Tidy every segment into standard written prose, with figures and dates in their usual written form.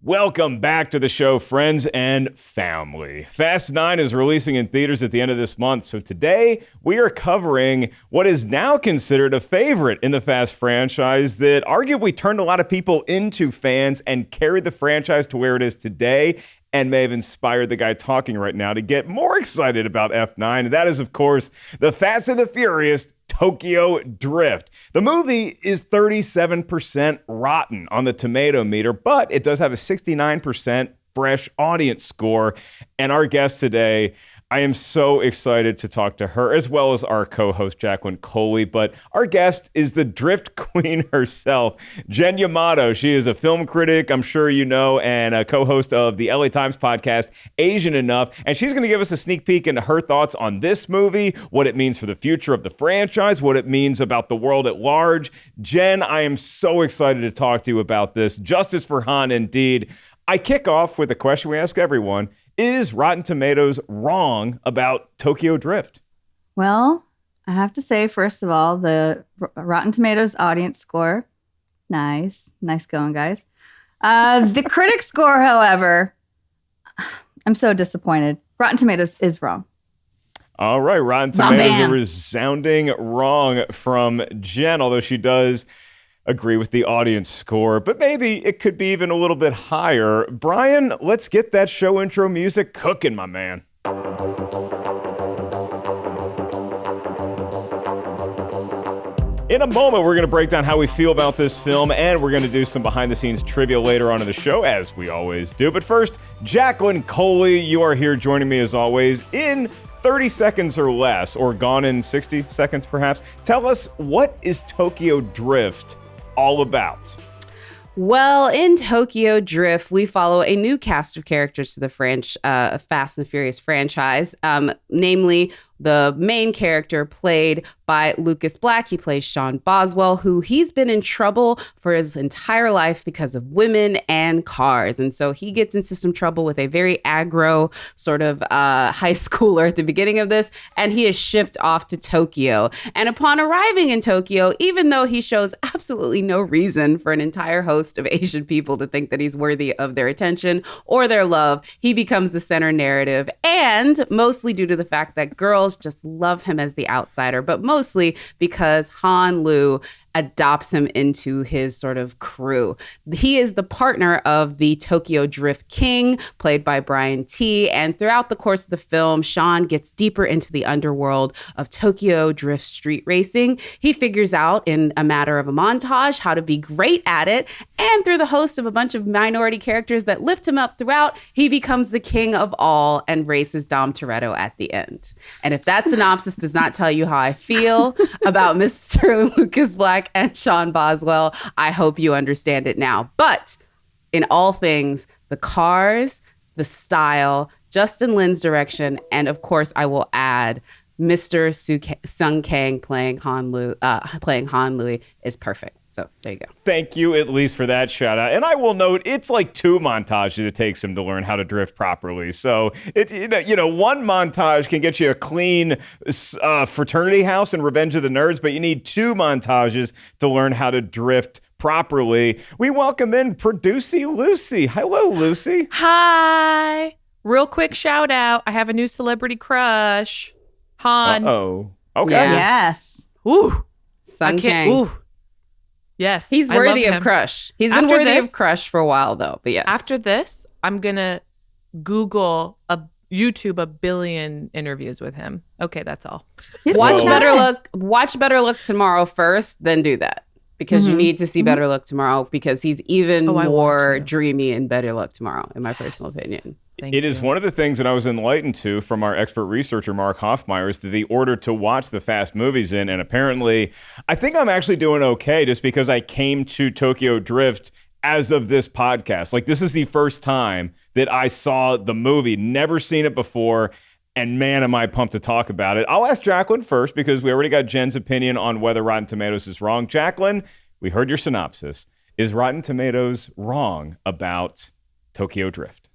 Welcome back to the show, friends and family. Fast 9 is releasing in theaters at the end of this month, so today we are covering what is now considered a favorite in the Fast franchise that arguably turned a lot of people into fans and carried the franchise to where it is today, and may have inspired the guy talking right now to get more excited about F9. That is, of course, the Fast and the Furious Tokyo Drift. The movie is 37% rotten on the Tomatometer, but it does have a 69% fresh audience score. And our guest today, I am so excited to talk to her, as well as our co-host, Jacqueline Coley. But our guest is the drift queen herself, Jen Yamato. She is a film critic, I'm sure you know, and a co-host of the LA Times podcast, Asian Enough. And she's going to give us a sneak peek into her thoughts on this movie, what it means for the future of the franchise, what it means about the world at large. Jen, I am so excited to talk to you about this. Justice for Han, indeed. I kick off with a question we ask everyone. Is Rotten Tomatoes wrong about Tokyo Drift? Well, I have to say, first of all, the Rotten Tomatoes audience score, nice going, guys. The critic score, however, I'm so disappointed. Rotten Tomatoes is wrong. All right, Rotten Tomatoes a resounding wrong from Jen, although she does agree with the audience score, but maybe it could be even a little bit higher. Brian, let's get that show intro music cooking, my man. In a moment, we're going to break down how we feel about this film, and we're going to do some behind-the-scenes trivia later on in the show, as we always do. But first, Jacqueline Coley, you are here joining me as always in 30 seconds or less, or gone in 60 seconds perhaps. Tell us, what is Tokyo Drift all about? Well, in Tokyo Drift, we follow a new cast of characters to the Fast and Furious franchise, namely the main character played by Lucas Black. He plays Sean Boswell, who he's been in trouble for his entire life because of women and cars. And so he gets into some trouble with a very aggro sort of high schooler at the beginning of this, and he is shipped off to Tokyo. And upon arriving in Tokyo, even though he shows absolutely no reason for an entire host of Asian people to think that he's worthy of their attention or their love, he becomes the center narrative, and mostly due to the fact that girls just love him as the outsider, but mostly because Han Lu adopts him into his sort of crew. He is the partner of the Tokyo Drift King, played by Brian T. And throughout the course of the film, Sean gets deeper into the underworld of Tokyo Drift street racing. He figures out in a matter of a montage how to be great at it. And through the host of a bunch of minority characters that lift him up throughout, he becomes the king of all and races Dom Toretto at the end. And if that synopsis does not tell you how I feel about Mr. Lucas Black and Sean Boswell, I hope you understand it now. But in all things, the cars, the style, Justin Lin's direction, and of course, I will add Mr. Sung Kang playing Han Louis is perfect. So there you go. Thank you, at least, for that shout out. And I will note, it's like 2 montages it takes him to learn how to drift properly. So one montage can get you a clean fraternity house and Revenge of the Nerds, but you need 2 montages to learn how to drift properly. We welcome in Producy Lucy. Hello, Lucy. Hi. Real quick shout out. I have a new celebrity crush. Han. Uh-oh. Okay. Yeah. Yes. Ooh. Sung Kang. Ooh. Yes. He's worthy of crush. He's been worthy of crush for a while, though. But yes. After this, I'm going to YouTube a billion interviews with him. Okay, that's all. Watch Better Look tomorrow first, then do that. Because you need to see Better Look tomorrow, because he's even more dreamy in Better Look tomorrow, in my personal opinion. It is one of the things that I was enlightened to from our expert researcher, Mark Hoffmeyer, is the order to watch the Fast movies in. And apparently, I think I'm actually doing okay just because I came to Tokyo Drift as of this podcast. Like, this is the first time that I saw the movie, never seen it before. And man, am I pumped to talk about it. I'll ask Jacqueline first because we already got Jen's opinion on whether Rotten Tomatoes is wrong. Jacqueline, we heard your synopsis. Is Rotten Tomatoes wrong about Tokyo Drift?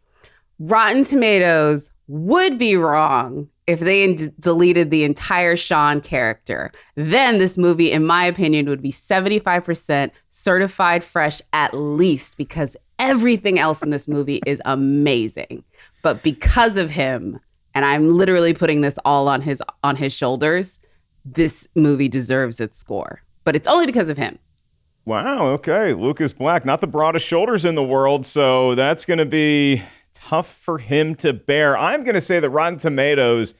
Rotten Tomatoes would be wrong if they deleted the entire Sean character. Then this movie, in my opinion, would be 75% certified fresh at least, because Everything else in this movie is amazing. But because of him, and I'm literally putting this all on his shoulders, this movie deserves its score. But it's only because of him. Wow, okay. Lucas Black, not the broadest shoulders in the world, so that's going to be tough for him to bear. I'm going to say that Rotten Tomatoes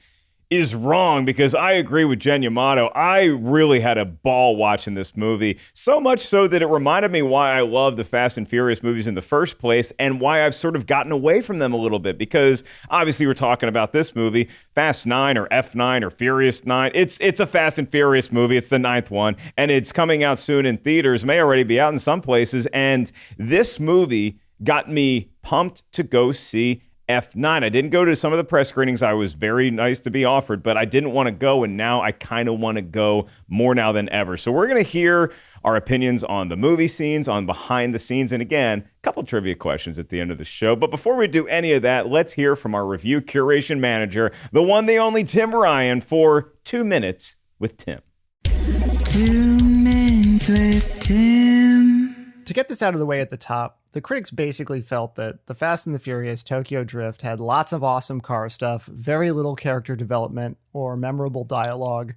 is wrong because I agree with Jen Yamato. I really had a ball watching this movie, so much so that it reminded me why I love the Fast and Furious movies in the first place and why I've sort of gotten away from them a little bit, because obviously we're talking about this movie, Fast 9 or F9 or Furious 9. It's a Fast and Furious movie. It's the 9th one, and it's coming out soon in theaters, may already be out in some places, and this movie got me pumped to go see F9. I didn't go to some of the press screenings. I was very nice to be offered, but I didn't want to go, and now I kind of want to go more now than ever. So we're going to hear our opinions on the movie scenes, on behind the scenes, and again, a couple trivia questions at the end of the show. But before we do any of that, let's hear from our review curation manager, the one, the only Tim Ryan, for 2 Minutes with Tim. 2 Minutes with Tim. To get this out of the way at the top, the critics basically felt that The Fast and the Furious Tokyo Drift had lots of awesome car stuff, very little character development or memorable dialogue,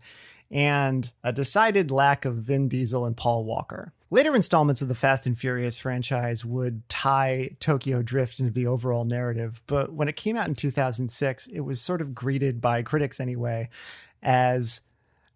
and a decided lack of Vin Diesel and Paul Walker. Later installments of the Fast and Furious franchise would tie Tokyo Drift into the overall narrative, but when it came out in 2006, it was sort of greeted by critics anyway as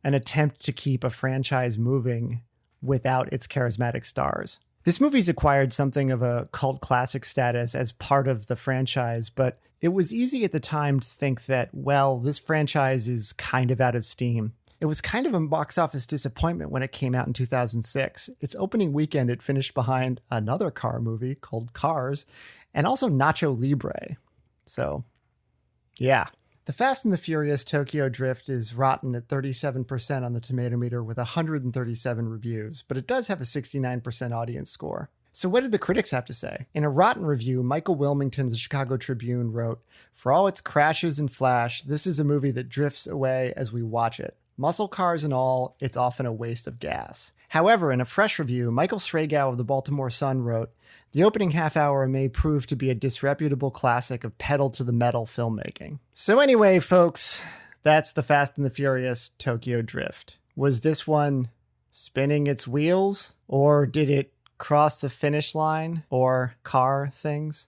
an attempt to keep a franchise moving without its charismatic stars. This movie's acquired something of a cult classic status as part of the franchise, but it was easy at the time to think that, well, this franchise is kind of out of steam. It was kind of a box office disappointment when it came out in 2006. Its opening weekend, it finished behind another car movie called Cars, and also Nacho Libre. So, yeah. The Fast and the Furious Tokyo Drift is rotten at 37% on the Tomatometer with 137 reviews, but it does have a 69% audience score. So what did the critics have to say? In a rotten review, Michael Wilmington of the Chicago Tribune wrote, "For all its crashes and flash, this is a movie that drifts away as we watch it. Muscle cars and all, it's often a waste of gas." However, in a fresh review, Michael Sragow of the Baltimore Sun wrote, "The opening half hour may prove to be a disreputable classic of pedal-to-the-metal filmmaking." So anyway, folks, that's The Fast and the Furious Tokyo Drift. Was this one spinning its wheels, or did it cross the finish line, or car things?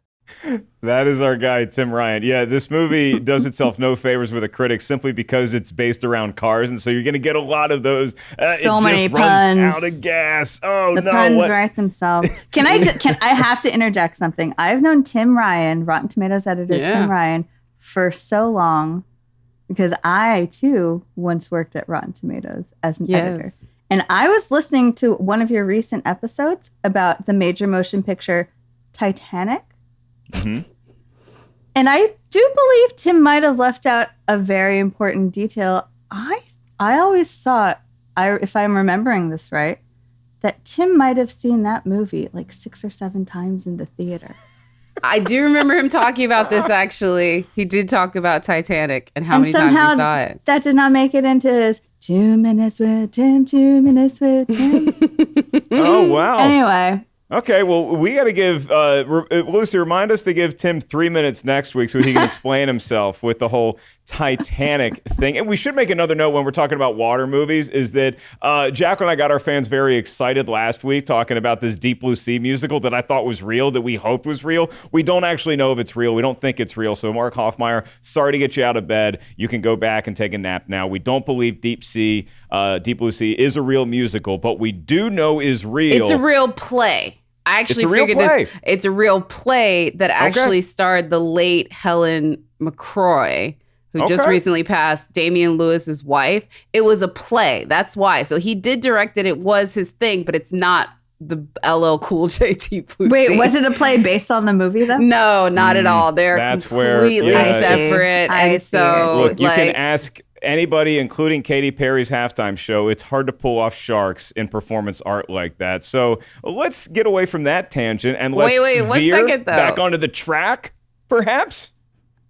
That is our guy, Tim Ryan. Yeah, this movie does itself no favors with the critics simply because it's based around cars, and so you're going to get a lot of those. So many it just puns. runs out of gas. Oh, the no. puns write themselves. I have to interject something. I've known Tim Ryan, Rotten Tomatoes editor Tim Ryan, for so long because I, too, once worked at Rotten Tomatoes as an editor. And I was listening to one of your recent episodes about the major motion picture Titanic. Mm-hmm. And I do believe Tim might have left out a very important detail. I always thought, if I'm remembering this right, that Tim might have seen that movie like 6 or 7 times in the theater. I do remember him talking about this, actually. He did talk about Titanic and how many times he saw it. That did not make it into his 2 Minutes with Tim, 2 Minutes with Tim. Oh, wow. Anyway. Okay, well, we got to give, Lucy, remind us to give Tim 3 minutes next week so he can explain himself with the whole Titanic thing. And we should make another note when we're talking about water movies is that Jacqueline and I got our fans very excited last week talking about this Deep Blue Sea musical that I thought was real, that we hoped was real. We don't actually know if it's real. We don't think it's real. So Mark Hoffmeyer, sorry to get you out of bed. You can go back and take a nap now. We don't believe Deep Blue Sea is a real musical, but we do know is real. It's a real play. I actually figured this. It's a real play that actually starred the late Helen McCroy, who just recently passed, Damian Lewis's wife. It was a play. That's why. So he did direct it. It was his thing, but it's not the LL Cool J Deep Blue Sea. Wait, was it a play based on the movie though? No, not at all. They're completely separate. And so, look, you can ask anybody, including Katy Perry's halftime show. It's hard to pull off sharks in performance art like that. So let's get away from that tangent and let's veer back onto the track, perhaps.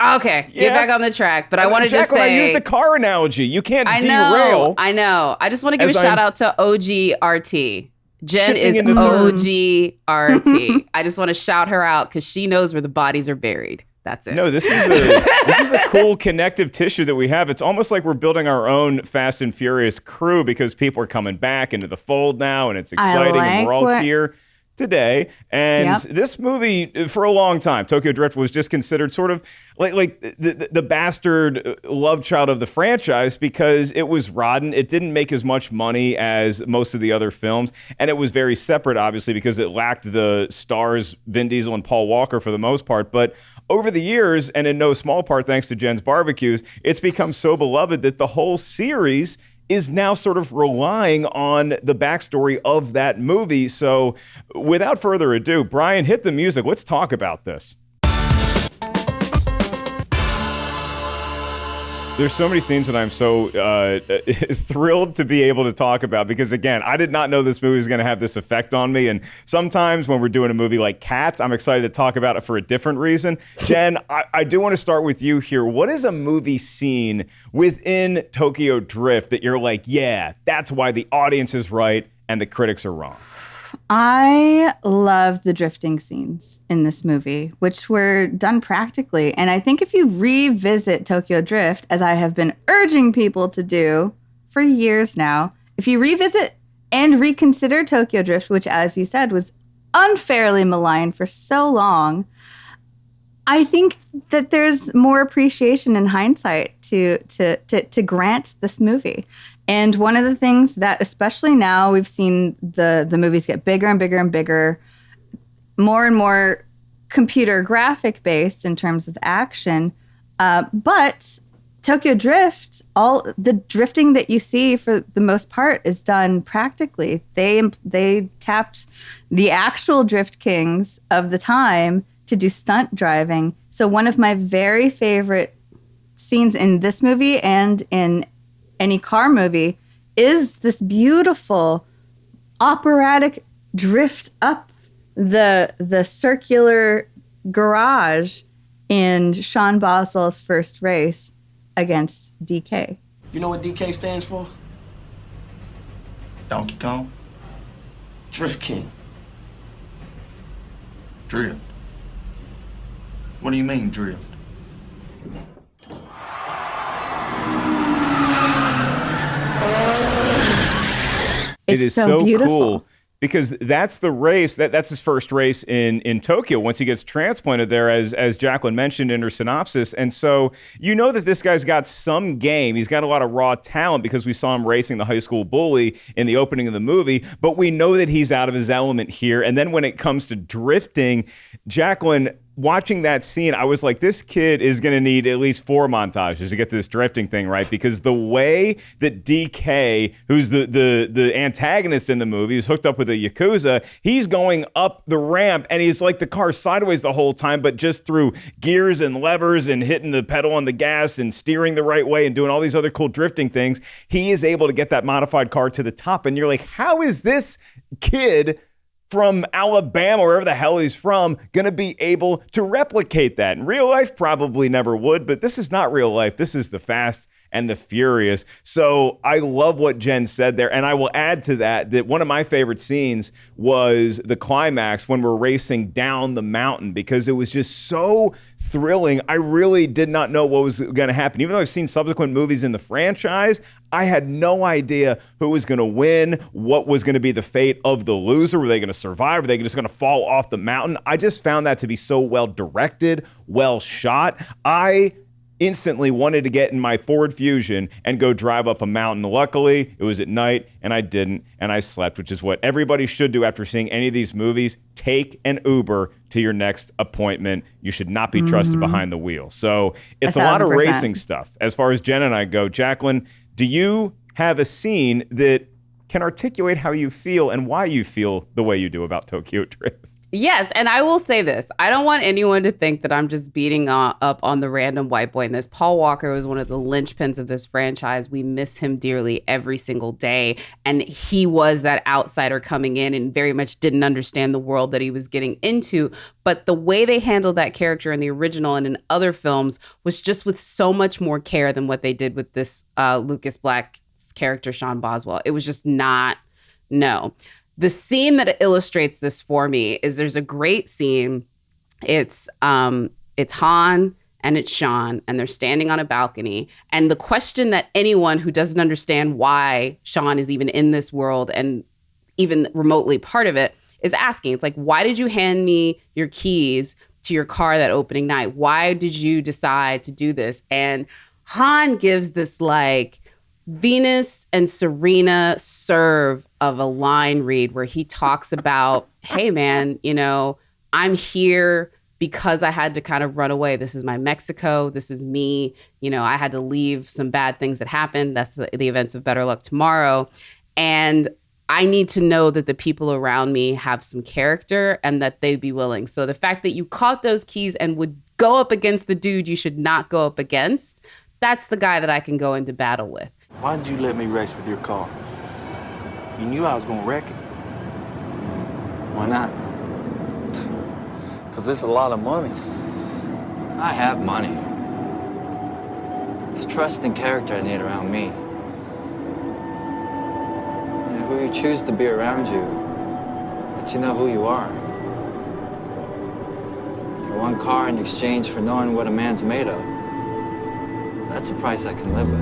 Okay, get back on the track. But I want to just say, I used a car analogy. You can't derail. I know. I just want to give a shout out to OG RT. Jen shifting is into third. OG RT. I just want to shout her out because she knows where the bodies are buried. That's it. No, this is a cool connective tissue that we have. It's almost like we're building our own Fast and Furious crew because people are coming back into the fold now, and it's exciting, and we're all here today. And this movie, for a long time, Tokyo Drift was just considered sort of like the bastard love child of the franchise because it was rotten. It didn't make as much money as most of the other films, and it was very separate, obviously, because it lacked the stars Vin Diesel and Paul Walker for the most part. But over the years, and in no small part thanks to Jen's barbecues, it's become so beloved that the whole series is now sort of relying on the backstory of that movie. So without further ado, Brian, hit the music. Let's talk about this. There's so many scenes that I'm so thrilled to be able to talk about because, again, I did not know this movie was going to have this effect on me. And sometimes when we're doing a movie like Cats, I'm excited to talk about it for a different reason. Jen, I do want to start with you here. What is a movie scene within Tokyo Drift that you're like, yeah, that's why the audience is right and the critics are wrong? I love the drifting scenes in this movie, which were done practically. And I think if you revisit Tokyo Drift, as I have been urging people to do for years now, if you revisit and reconsider Tokyo Drift, which, as you said, was unfairly maligned for so long, I think that there's more appreciation in hindsight to grant this movie. And one of the things that, especially now, we've seen the movies get bigger and bigger and bigger, more and more computer graphic based in terms of action. But Tokyo Drift, all the drifting that you see for the most part is done practically. They tapped the actual drift kings of the time to do stunt driving. So one of my very favorite scenes in this movie and in any car movie is this beautiful operatic drift up the circular garage in Sean Boswell's first race against DK. You know what DK stands for? Donkey Kong? Drift King. Drift. What do you mean, drift? It is so beautiful. cool because that's the race, that's his first race in Tokyo once he gets transplanted there, as Jacqueline mentioned in her synopsis. And so you know that this guy's got some game. He's got a lot of raw talent because we saw him racing the high school bully in the opening of the movie, but we know that he's out of his element here. And then when it comes to drifting, Jacqueline, watching that scene, I was like, this kid is going to need at least 4 montages to get this drifting thing right, because the way that DK, who's the antagonist in the movie, who's hooked up with a Yakuza, he's going up the ramp and he's like the car sideways the whole time, but just through gears and levers and hitting the pedal on the gas and steering the right way and doing all these other cool drifting things, he is able to get that modified car to the top. And you're like, how is this kid from Alabama, wherever the hell he's from, going to be able to replicate that? In real life, probably never would, but this is not real life. This is the Fast and the Furious. So I love what Jen said there. And I will add to that one of my favorite scenes was the climax when we're racing down the mountain, because it was just so thrilling. I really did not know what was going to happen. Even though I've seen subsequent movies in the franchise, I had no idea who was going to win, what was going to be the fate of the loser. Were they going to survive? Were they just going to fall off the mountain? I just found that to be so well directed, well shot. I instantly wanted to get in my Ford Fusion and go drive up a mountain. Luckily, it was at night and I didn't, and I slept, which is what everybody should do after seeing any of these movies. Take an Uber to your next appointment. You should not be trusted behind the wheel. So it's a lot of 1,000%. racing stuff. As far as Jen and I go, Jacqueline, do you have a scene that can articulate how you feel and why you feel the way you do about Tokyo Drift? Yes, and I will say this. I don't want anyone to think that I'm just beating up on the random white boy in this. Paul Walker was one of the linchpins of this franchise. We miss him dearly every single day. And he was that outsider coming in and very much didn't understand the world that he was getting into. But the way they handled that character in the original and in other films was just with so much more care than what they did with this Lucas Black's character, Sean Boswell. It was just not, no. The scene that illustrates this for me is there's a great scene. It's Han and it's Sean, and they're standing on a balcony. And the question that anyone who doesn't understand why Sean is even in this world and even remotely part of it is asking, it's like, why did you hand me your keys to your car that opening night? Why did you decide to do this? And Han gives this like Venus and Serena serve of a line read where he talks about, hey man, you know, I'm here because I had to kind of run away. This is my Mexico. This is me. You know, I had to leave some bad things that happened. That's the events of Better Luck Tomorrow. And I need to know that the people around me have some character and that they'd be willing. So the fact that you caught those keys and would go up against the dude you should not go up against, that's the guy that I can go into battle with. Why did you let me race with your car? You knew I was gonna wreck it. Why not? Cause it's a lot of money. I have money. It's trust and character I need around me. Yeah, who you choose to be around you, let you know who you are. Your one car in exchange for knowing what a man's made of. That's a price I can live with.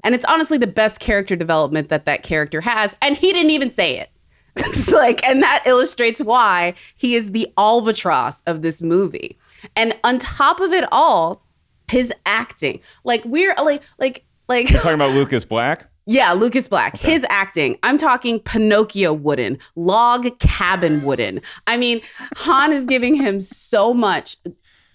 And it's honestly the best character development that character has. And he didn't even say it. It's like, and that illustrates why he is the albatross of this movie. And on top of it all, his acting. Like we're like You're talking about Lucas Black? Yeah, Lucas Black. Okay. His acting. I'm talking Pinocchio wooden, log cabin wooden. I mean, Han is giving him so much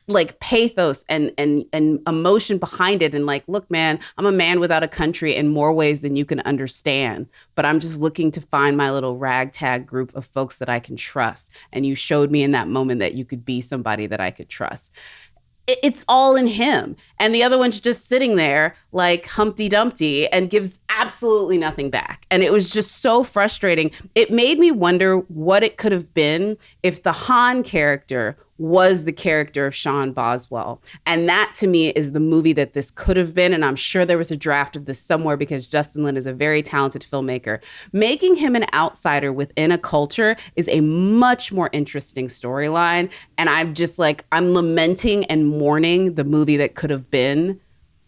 like pathos and emotion behind it. And like, look, man, I'm a man without a country in more ways than you can understand. But I'm just looking to find my little ragtag group of folks that I can trust. And you showed me in that moment that you could be somebody that I could trust. It's all in him. And the other one's just sitting there like Humpty Dumpty and gives absolutely nothing back. And it was just so frustrating. It made me wonder what it could have been if the Han character was the character of Sean Boswell. And that to me is the movie that this could have been. And I'm sure there was a draft of this somewhere because Justin Lin is a very talented filmmaker. Making him an outsider within a culture is a much more interesting storyline. And I'm just like, I'm lamenting and mourning the movie that could have been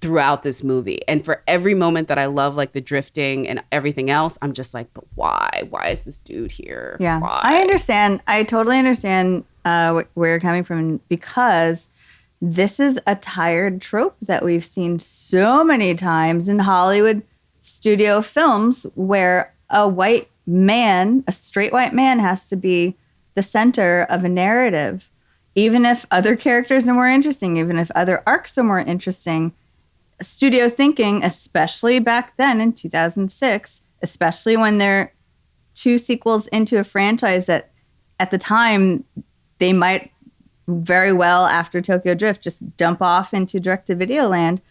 throughout this movie. And for every moment that I love, like the drifting and everything else, I'm just like, but why? Why is this dude here? Yeah, why? I understand. I totally understand where you're coming from, because this is a tired trope that we've seen so many times in Hollywood studio films where a white man, a straight white man, has to be the center of a narrative. Even if other characters are more interesting, even if other arcs are more interesting, studio thinking, especially back then in 2006, especially when they're two sequels into a franchise that at the time they might very well, after Tokyo Drift, just dump off into direct-to-video land.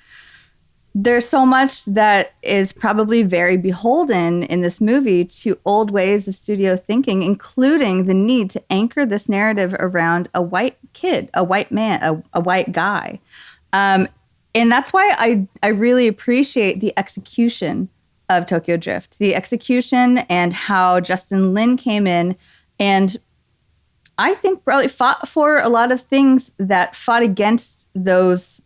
There's so much that is probably very beholden in this movie to old ways of studio thinking, including the need to anchor this narrative around a white kid, a white man, a white guy. And that's why I really appreciate the execution of Tokyo Drift, the execution and how Justin Lin came in and I think probably fought for a lot of things that fought against those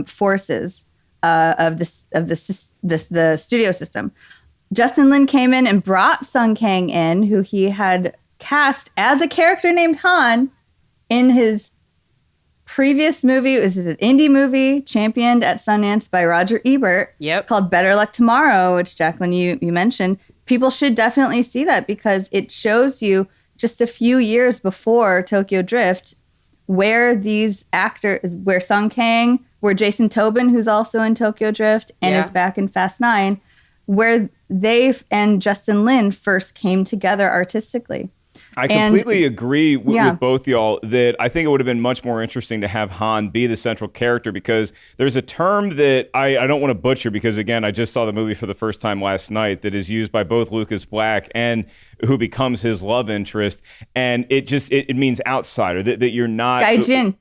forces of the studio system. Justin Lin came in and brought Sung Kang in, who he had cast as a character named Han in his previous movie. It was an indie movie championed at Sundance by Roger Ebert, called Better Luck Tomorrow, which Jacqueline, you mentioned. People should definitely see that because it shows you just a few years before Tokyo Drift where these actors, where Sung Kang, where Jason Tobin, who's also in Tokyo Drift and is back in Fast 9, where they and Justin Lin first came together artistically. I completely agree with both y'all that I think it would have been much more interesting to have Han be the central character, because there's a term that I don't want to butcher because, again, I just saw the movie for the first time last night that is used by both Lucas Black and who becomes his love interest. And it means outsider, that you're not... Gaijin.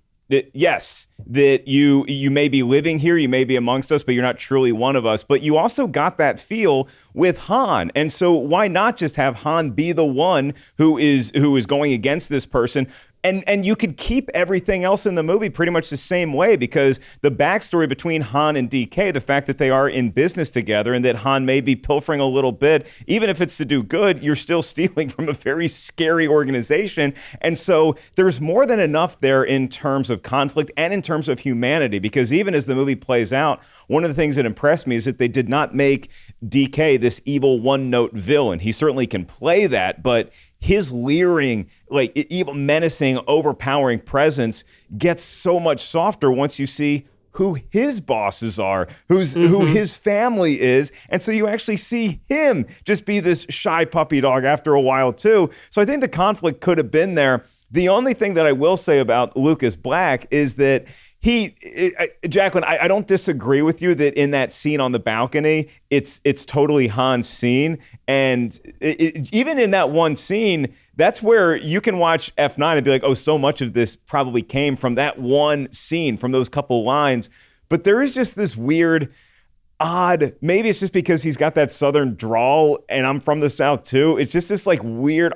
yes, that you may be living here, you may be amongst us, but you're not truly one of us. But you also got that feel with Han. And so why not just have Han be the one who is going against this person? And you could keep everything else in the movie pretty much the same way, because the backstory between Han and DK, the fact that they are in business together and that Han may be pilfering a little bit, even if it's to do good, you're still stealing from a very scary organization. And so there's more than enough there in terms of conflict and in terms of humanity, because even as the movie plays out, one of the things that impressed me is that they did not make DK this evil one-note villain. He certainly can play that, but his leering, like evil, menacing, overpowering presence gets so much softer once you see who his bosses are, who his family is. And so you actually see him just be this shy puppy dog after a while too. So I think the conflict could have been there. The only thing that I will say about Lucas Black is that Jacqueline, I don't disagree with you that in that scene on the balcony, it's totally Han's scene. And even in that one scene, that's where you can watch F9 and be like, oh, so much of this probably came from that one scene, from those couple lines. But there is just this weird, odd, maybe it's just because he's got that Southern drawl and I'm from the South too. It's just this like weird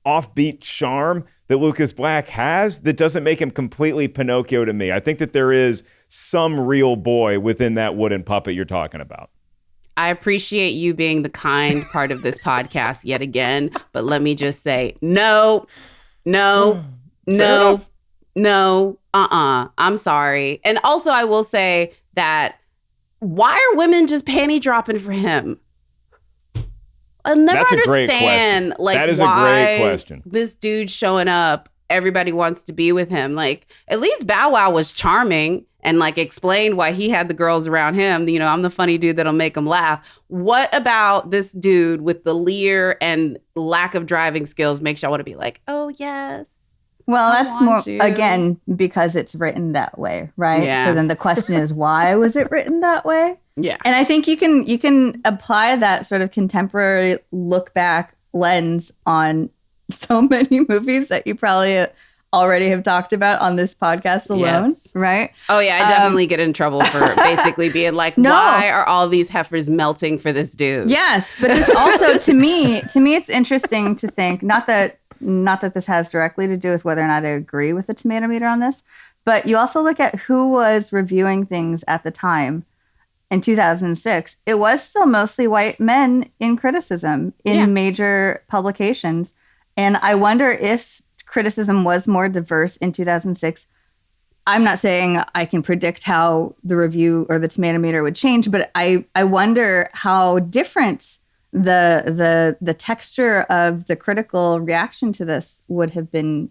offbeat charm that Lucas Black has that doesn't make him completely Pinocchio to me. I think that there is some real boy within that wooden puppet you're talking about. I appreciate you being the kind part of this podcast yet again, but let me just say, no, I'm sorry. And also I will say that why are women just panty dropping for him? I'll never understand like that is why a great question. This dude showing up, everybody wants to be with him. Like at least Bow Wow was charming and like explained why he had the girls around him. You know, I'm the funny dude that'll make them laugh. What about this dude with the leer and lack of driving skills makes y'all want to be like, oh yes. Well, that's more, again, because it's written that way, right? Yeah. So then the question is, why was it written that way? Yeah. And I think you can apply that sort of contemporary look back lens on so many movies that you probably already have talked about on this podcast alone, Yes. right? Oh yeah, I definitely get in trouble for basically being like, No. why are all these heifers melting for this dude? Yes, but this also to me it's interesting to think, not that this has directly to do with whether or not I agree with the Tomatometer on this, but you also look at who was reviewing things at the time. In 2006, it was still mostly white men in criticism in major publications. And I wonder if criticism was more diverse in 2006. I'm not saying I can predict how the review or the Tomatometer would change, but I wonder how different the texture of the critical reaction to this would have been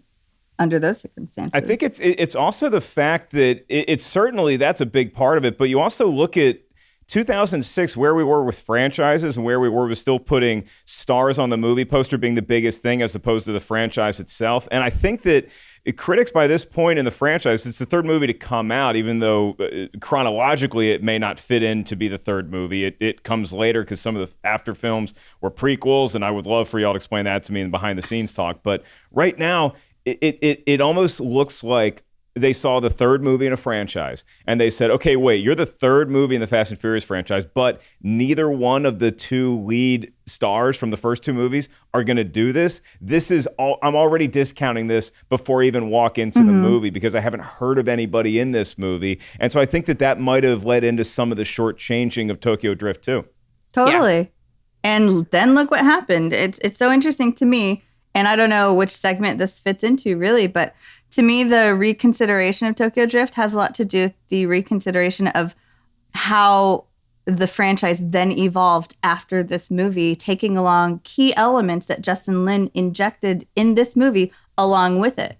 under those circumstances. I think it's also the fact that it's certainly that's a big part of it, but you also look at 2006, where we were with franchises and where we were with still putting stars on the movie poster being the biggest thing as opposed to the franchise itself. And I think that critics by this point in the franchise, it's the third movie to come out, even though chronologically it may not fit in to be the third movie. It comes later because some of the after films were prequels, and I would love for y'all to explain that to me in behind the scenes talk. But right now, it almost looks like they saw the third movie in a franchise and they said, okay, wait, you're the third movie in the Fast and Furious franchise, but neither one of the two lead stars from the first two movies are going to do this. This is all, I'm already discounting this before I even walk into the movie because I haven't heard of anybody in this movie. And so I think that might have led into some of the shortchanging of Tokyo Drift too. Totally. Yeah. And then look what happened. It's so interesting to me. And I don't know which segment this fits into really, but to me, the reconsideration of Tokyo Drift has a lot to do with the reconsideration of how the franchise then evolved after this movie, taking along key elements that Justin Lin injected in this movie along with it.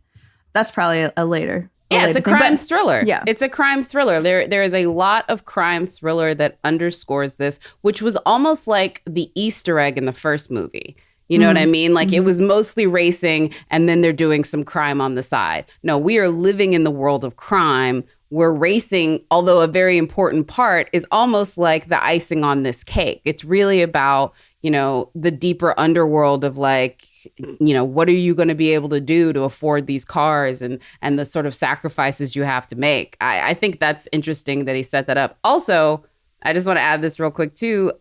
That's probably a later. It's a crime thriller. Yeah. It's a crime thriller. There is a lot of crime thriller that underscores this, which was almost like the Easter egg in the first movie. You know what I mean? Like it was mostly racing and then they're doing some crime on the side. No, we are living in the world of crime where racing, although a very important part, is almost like the icing on this cake. It's really about, the deeper underworld of like, what are you going to be able to do to afford these cars and the sort of sacrifices you have to make. I think that's interesting that he set that up. Also, I just want to add this real quick too.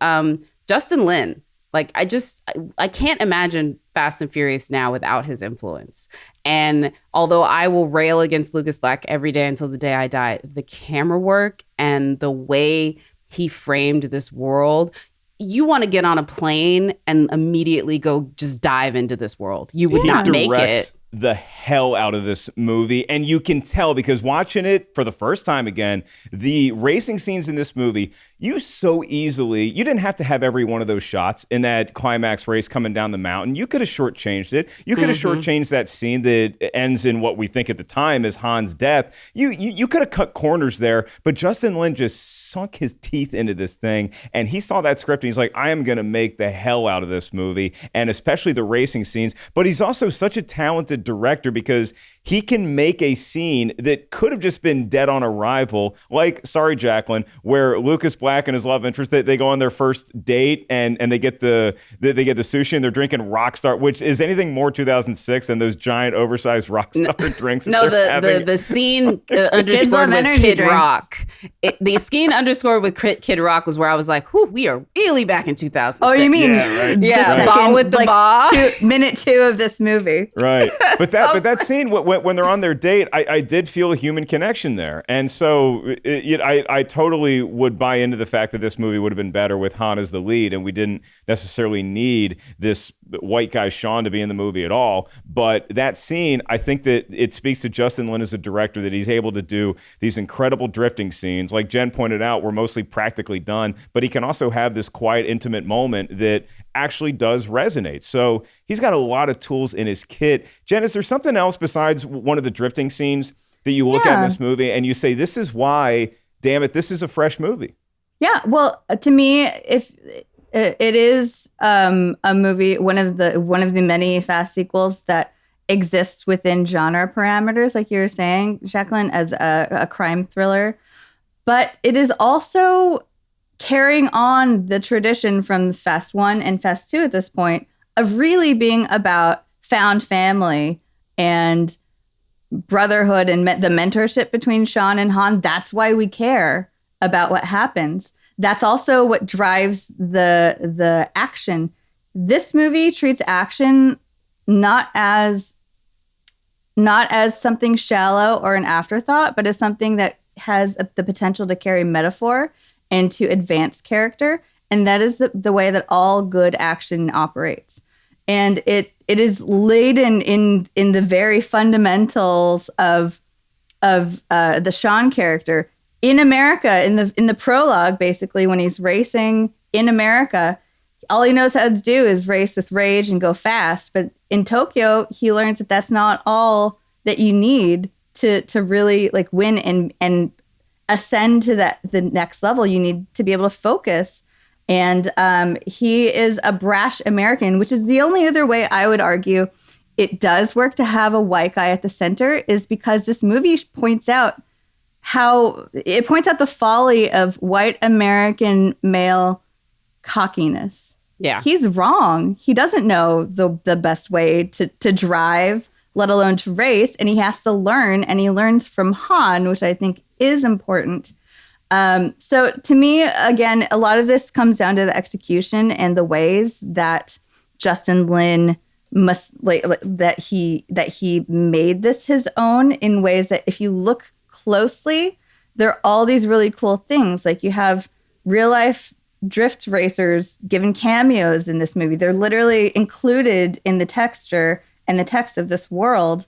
Justin Lin, like I can't imagine Fast and Furious now without his influence. And although I will rail against Lucas Black every day until the day I die, the camera work and the way he framed this world, you want to get on a plane and immediately go just dive into this world. You would not make it. The hell out of this movie, and you can tell because watching it for the first time again, the racing scenes in this movie, you didn't have to have every one of those shots in that climax race coming down the mountain. You could have shortchanged it. You could have shortchanged that scene that ends in what we think at the time is Han's death. You could have cut corners there, but Justin Lin just sunk his teeth into this thing, and he saw that script and he's like, I am going to make the hell out of this movie, and especially the racing scenes. But he's also such a talented director because he can make a scene that could have just been dead on arrival, like, sorry, Jacqueline, where Lucas Black and his love interest, they go on their first date and they get the sushi and they're drinking Rockstar, which is anything more 2006 than those giant oversized Rockstar drinks. No, the scene underscored with Kid drinks. Rock. The scene underscored with Kid Rock was where I was like, we are really back in 2006. Oh, you mean the second with the minute 2 of this movie. Right. But that scene, when they're on their date, I did feel a human connection there. And so I totally would buy into the fact that this movie would have been better with Han as the lead, and we didn't necessarily need this white guy Sean to be in the movie at all. But that scene, I think that it speaks to Justin Lin as a director, that he's able to do these incredible drifting scenes. Like Jen pointed out, we're mostly practically done, but he can also have this quiet, intimate moment that actually does resonate. So he's got a lot of tools in his kit. Jen, is there something else besides one of the drifting scenes that you look at in this movie and you say, this is why, damn it, this is a fresh movie? Yeah, well, to me, if it is a movie, one of the many Fast sequels that exists within genre parameters, like you were saying, Jacqueline, as a crime thriller, but it is also carrying on the tradition from Fast 1 and Fast 2 at this point of really being about found family and brotherhood and the mentorship between Sean and Han. That's why we care about what happens. That's also what drives the action. This movie treats action not as something shallow or an afterthought, but as something that has the potential to carry metaphor and to advance character. And that is the way that all good action operates. And it is laden in the very fundamentals of the Sean character in America. In the prologue, basically, when he's racing in America, all he knows how to do is race with rage and go fast. But in Tokyo, he learns that that's not all that you need to really like win and ascend to the next level. You need to be able to focus. And he is a brash American, which is the only other way I would argue it does work to have a white guy at the center, is because this movie points out the folly of white American male cockiness. Yeah. He's wrong. He doesn't know the best way to drive, let alone to race. And he has to learn, and he learns from Han, which I think is important. So to me, again, a lot of this comes down to the execution and the ways that Justin Lin that he made this his own, in ways that if you look closely, there are all these really cool things. Like you have real life drift racers given cameos in this movie. They're literally included in the texture and the text of this world.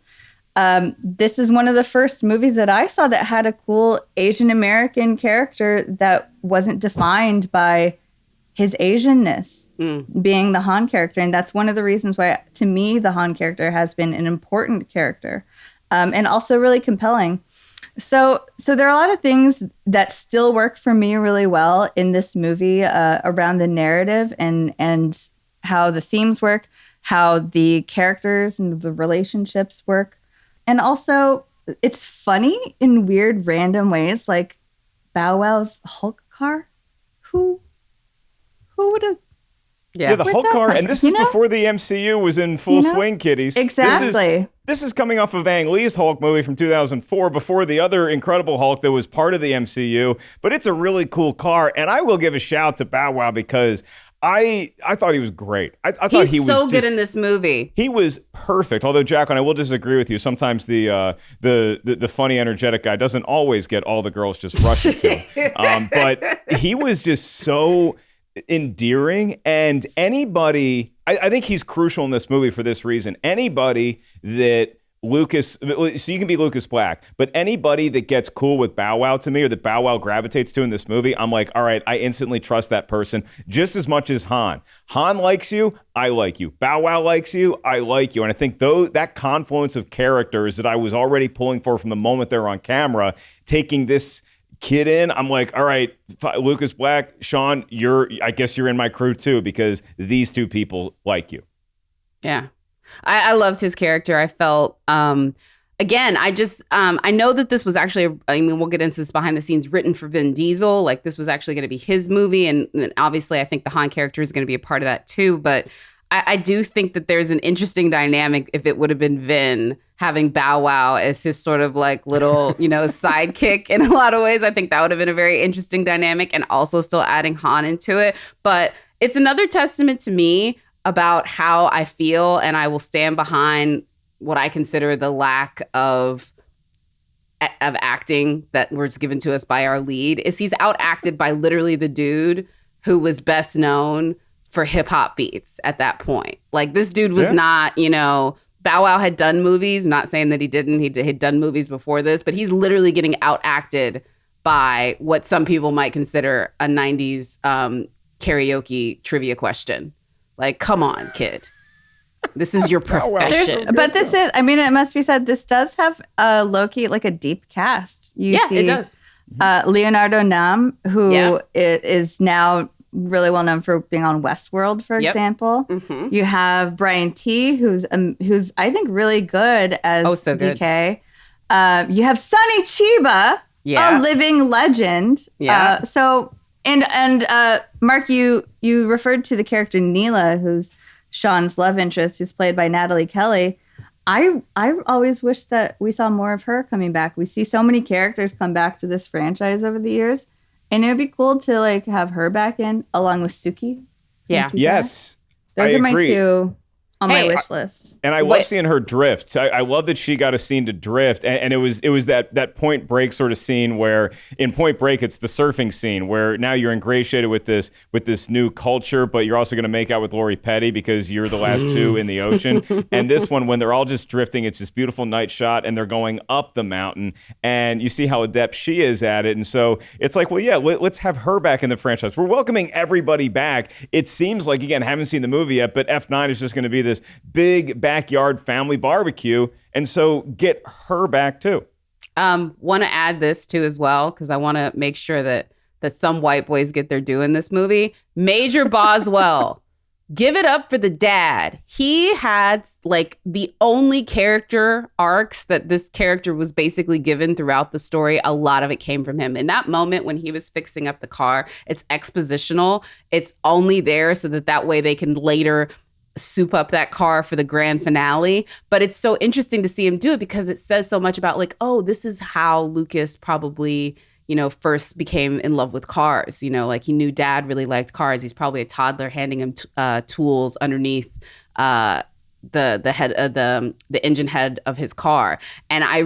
This is one of the first movies that I saw that had a cool Asian American character that wasn't defined by his Asianness, being the Han character. And that's one of the reasons why, to me, the Han character has been an important character, and also really compelling. So there are a lot of things that still work for me really well in this movie, around the narrative and how the themes work, how the characters and the relationships work. And also it's funny in weird, random ways, like Bow Wow's Hulk car. Who would have? Yeah, the Hulk car, and this is before the MCU was in full swing, kiddies. Exactly. This is coming off of Ang Lee's Hulk movie from 2004, before the other Incredible Hulk that was part of the MCU. But it's a really cool car, and I will give a shout to Bow Wow because I thought he was great. I thought he was so good in this movie. He was perfect. Although, Jacqueline, I will disagree with you. Sometimes the funny, energetic guy doesn't always get all the girls just rushing to him. But he was just so endearing, and anybody, I think he's crucial in this movie for this reason. Anybody that Lucas, so you can be Lucas Black, but anybody that gets cool with Bow Wow to me, or that Bow Wow gravitates to in this movie, I'm like, all right, I instantly trust that person just as much as Han. Han likes you, I like you. Bow Wow likes you, I like you. And I think that confluence of characters that I was already pulling for from the moment they were on camera, taking this kid in, I'm like, all right, Lucas Black, Sean, I guess you're in my crew too, because these two people like you. Yeah. I loved his character. I felt, again, I know that this was actually, we'll get into this behind the scenes, written for Vin Diesel. Like, this was actually going to be his movie. And obviously, I think the Han character is going to be a part of that too. But I do think that there's an interesting dynamic if it would have been Vin having Bow Wow as his sort of like little, sidekick in a lot of ways. I think that would have been a very interesting dynamic, and also still adding Han into it. But it's another testament to me about how I feel, and I will stand behind what I consider the lack of acting that was given to us by our lead, is he's outacted by literally the dude who was best known for hip hop beats at that point. Like, this dude was not, Bow Wow had done movies. I'm not saying that he didn't. He had done movies before this, but he's literally getting outacted by what some people might consider a 90s karaoke trivia question. Like, come on, kid. This is your profession. But this is, it must be said, this does have low-key, like a deep cast. It does. Leonardo Nam, who is now really well known for being on Westworld, for example. Mm-hmm. You have Brian T, who's I think really good as DK. Good. You have Sonny Chiba, a living legend. Yeah. And Mark, you referred to the character Neela, who's Sean's love interest, who's played by Natalie Kelly. I always wish that we saw more of her coming back. We see so many characters come back to this franchise over the years, and it would be cool to like have her back in along with Suki. Yeah. Yes. Those are my two on my wish list. And I love seeing her drift. I love that she got a scene to drift. And it was that Point Break sort of scene where in Point Break, it's the surfing scene where now you're ingratiated with this new culture, but you're also going to make out with Lori Petty because you're the last two in the ocean. And this one, when they're all just drifting, it's this beautiful night shot and they're going up the mountain and you see how adept she is at it. And so it's like, well, yeah, let's have her back in the franchise. We're welcoming everybody back. It seems like, again, haven't seen the movie yet, but F9 is just going to be this big backyard family barbecue, and so get her back too. Want to add this too as well, because I want to make sure that some white boys get their due in this movie. Major Boswell, give it up for the dad. He had like the only character arcs that this character was basically given throughout the story. A lot of it came from him. In that moment when he was fixing up the car, it's expositional. It's only there so that way they can later soup up that car for the grand finale. But it's so interesting to see him do it because it says so much about like, oh, this is how Lucas probably, first became in love with cars. Like he knew dad really liked cars. He's probably a toddler handing him tools underneath the head of the engine head of his car. And I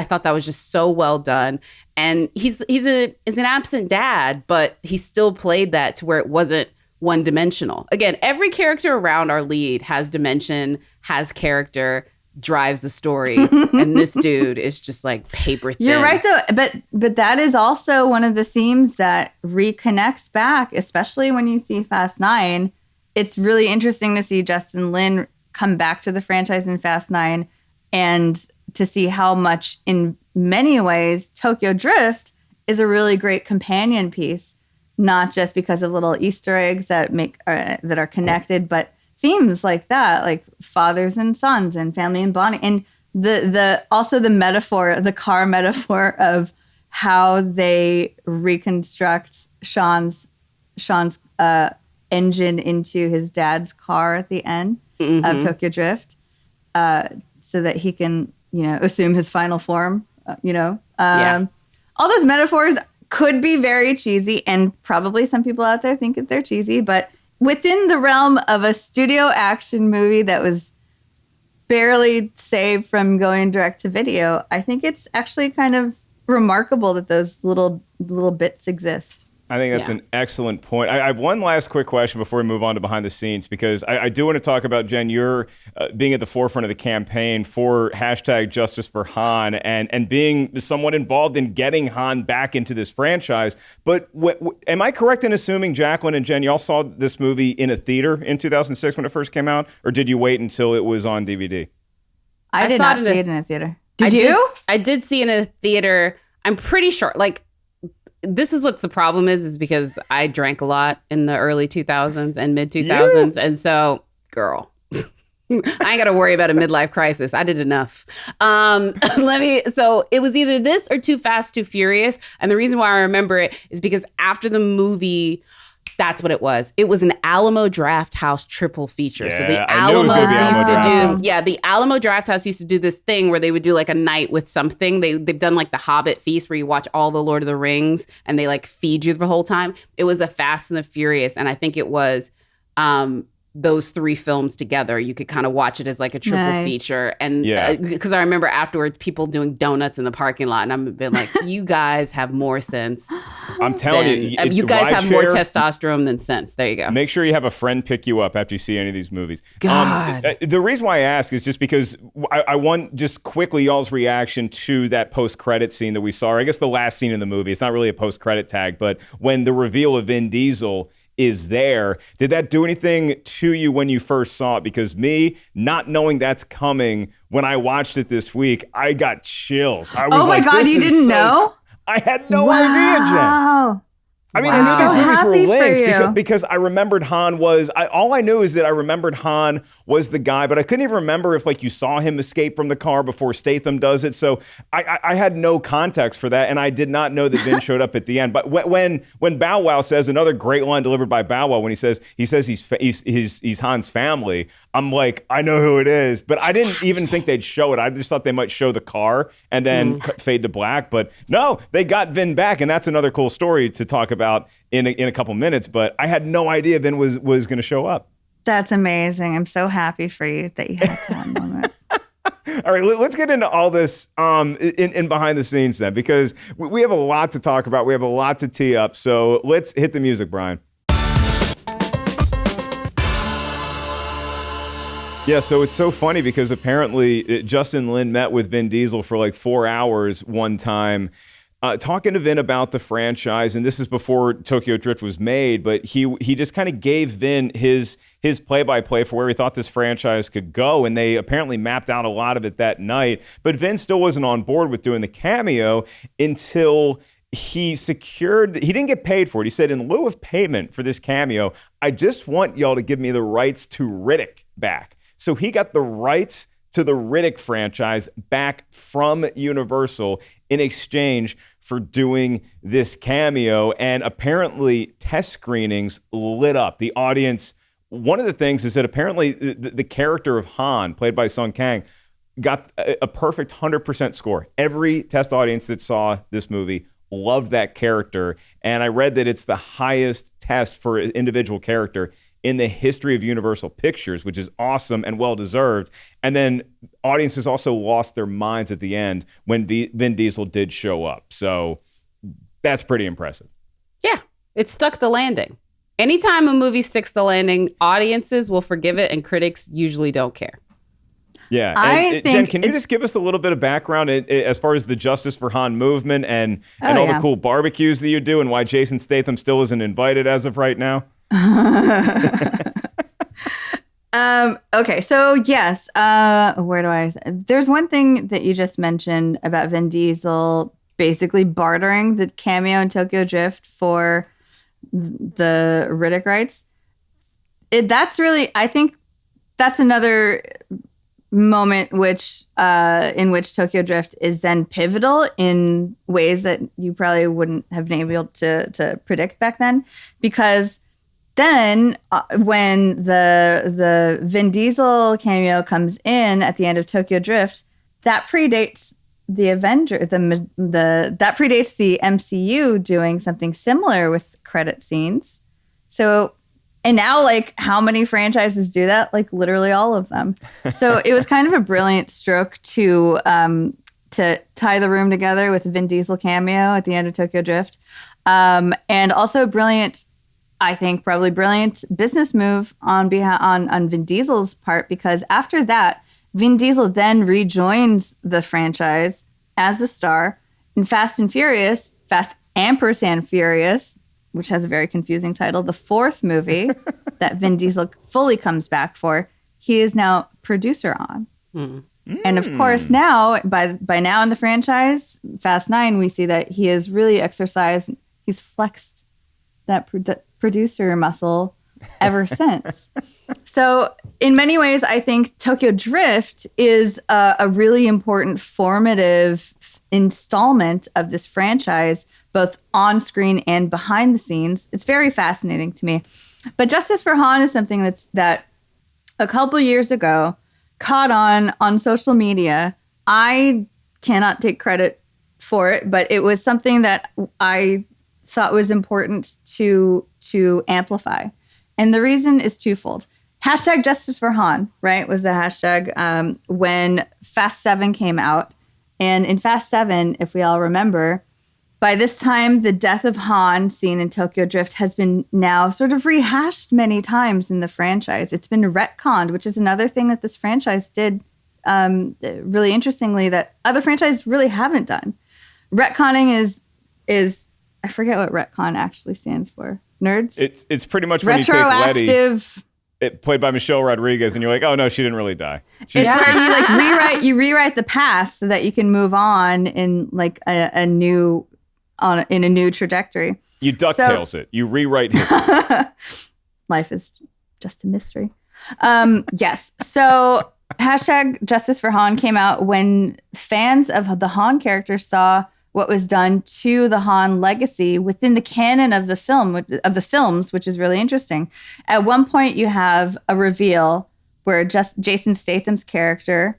thought that was just so well done. And he's an absent dad, but he still played that to where it wasn't one-dimensional. Again, every character around our lead has dimension, has character, drives the story, and this dude is just like paper thin. You're right, though, but that is also one of the themes that reconnects back, especially when you see Fast 9. It's really interesting to see Justin Lin come back to the franchise in Fast 9 and to see how much, in many ways, Tokyo Drift is a really great companion piece. Not just because of little Easter eggs that are connected, but themes like that, like fathers and sons and family and bonding. And Also the metaphor, the car metaphor of how they reconstruct Sean's engine into his dad's car at the end of Tokyo Drift, so that he can, assume his final form. All those metaphors could be very cheesy, and probably some people out there think that they're cheesy, but within the realm of a studio action movie that was barely saved from going direct to video, I think it's actually kind of remarkable that those little bits exist. I think that's an excellent point. I have one last quick question before we move on to behind the scenes, because I do want to talk about, Jen, you're being at the forefront of the campaign for #Justice for Han and being somewhat involved in getting Han back into this franchise. But am I correct in assuming, Jacqueline and Jen, y'all saw this movie in a theater in 2006 when it first came out, or did you wait until it was on DVD? I did not see it in a theater. Did you? I did see it in a theater. I'm pretty sure, this is what the problem is because I drank a lot in the early 2000s and mid 2000s. And so, girl, I ain't got to worry about a midlife crisis. I did enough. So it was either this or Too Fast, Too Furious. And the reason why I remember it is because after the movie, that's what it was. It was an Alamo Drafthouse triple feature. So the Alamo the Alamo Drafthouse used to do this thing where they would do a night with something. They've done the Hobbit feast where you watch all the Lord of the Rings and they feed you the whole time. It was a Fast and the Furious, and I think it was those three films together. You could kind of watch it as a triple feature. And because I remember afterwards people doing donuts in the parking lot, and I've been you guys have more sense. I'm telling you. You guys have more testosterone than sense. There you go. Make sure you have a friend pick you up after you see any of these movies. God. The reason why I ask is just because I want just quickly y'all's reaction to that post-credit scene that we saw, or I guess the last scene in the movie. It's not really a post-credit tag, but when the reveal of Vin Diesel is there. Did that do anything to you when you first saw it? Because me, not knowing that's coming, when I watched it this week, I got chills. I was oh my God, you didn't know? I had no idea, Jen. I mean, I knew these movies were linked because I remembered Han was, all I knew is that I remembered Han was the guy, but I couldn't even remember if you saw him escape from the car before Statham does it. So I had no context for that, and I did not know that Vin showed up at the end. But when Bow Wow says, another great line delivered by Bow Wow, when he says he's Han's family, I'm I know who it is. But I didn't even think they'd show it. I just thought they might show the car and then fade to black. But no, they got Vin back, and that's another cool story to talk about in a couple minutes, but I had no idea Vin was going to show up. That's amazing. I'm so happy for you that you had that moment. All right, let's get into all this in behind the scenes then, because we have a lot to talk about. We have a lot to tee up. So let's hit the music, Brian. Yeah, so it's so funny because apparently Justin Lin met with Vin Diesel for 4 hours one time, talking to Vin about the franchise, and this is before Tokyo Drift was made, but he just kind of gave Vin his play-by-play for where he thought this franchise could go, and they apparently mapped out a lot of it that night. But Vin still wasn't on board with doing the cameo until he didn't get paid for it. He said, in lieu of payment for this cameo, I just want y'all to give me the rights to Riddick back. So he got the rights to the Riddick franchise back from Universal in exchange for doing this cameo. And apparently test screenings lit up the audience. One of the things is that apparently the character of Han, played by Sung Kang, got a perfect 100% score. Every test audience that saw this movie loved that character. And I read that it's the highest test for an individual character in the history of Universal Pictures, which is awesome and well-deserved. And then audiences also lost their minds at the end when Vin Diesel did show up. So that's pretty impressive. Yeah, it stuck the landing. Anytime a movie sticks the landing, audiences will forgive it and critics usually don't care. Yeah. And, Jen, can you just give us a little bit of background as far as the Justice for Han movement and all the cool barbecues that you do and why Jason Statham still isn't invited as of right now? Okay, so yes, there's one thing that you just mentioned about Vin Diesel basically bartering the cameo in Tokyo Drift for the Riddick rights. I think that's another moment in which Tokyo Drift is then pivotal in ways that you probably wouldn't have been able to predict back then, because then when the Vin Diesel cameo comes in at the end of Tokyo Drift, that predates the that predates the MCU doing something similar with credit scenes. So, and now, like, how many franchises do that? Like, literally all of them. So it was kind of a brilliant stroke to tie the room together with the Vin Diesel cameo at the end of Tokyo Drift, and also brilliant, I think, probably brilliant business move on Vin Diesel's part, because after that, Vin Diesel then rejoins the franchise as a star in Fast and Furious, Fast ampersand Furious, which has a very confusing title, the fourth movie that Vin Diesel fully comes back for. He is now producer on. And of course, now, by now in the franchise, Fast 9, we see that he has really exercised, he's flexed that producer muscle ever since. So in many ways, I think Tokyo Drift is a really important formative installment of this franchise, both on screen and behind the scenes. It's very fascinating to me. But Justice for Han is something that a couple years ago caught on social media. I cannot take credit for it, but it was something that I thought was important to amplify. And the reason is twofold. Hashtag Justice for Han, right, was the hashtag when Fast 7 came out. And in Fast 7, if we all remember, by this time, the death of Han seen in Tokyo Drift has been now sort of rehashed many times in the franchise. It's been retconned, which is another thing that this franchise did really interestingly that other franchises really haven't done. Retconning is I forget what retcon actually stands for. Nerds? It's pretty much when you take Letty, played by Michelle Rodriguez, and you're like, oh no, she didn't really die. It's where you rewrite the past so that you can move on in like a new trajectory. You DuckTales it. You rewrite history. Life is just a mystery. Yes. So hashtag Justice for Han came out when fans of the Han character saw what was done to the Han legacy within the canon of the films, which is really interesting. At one point, you have a reveal where Jason Statham's character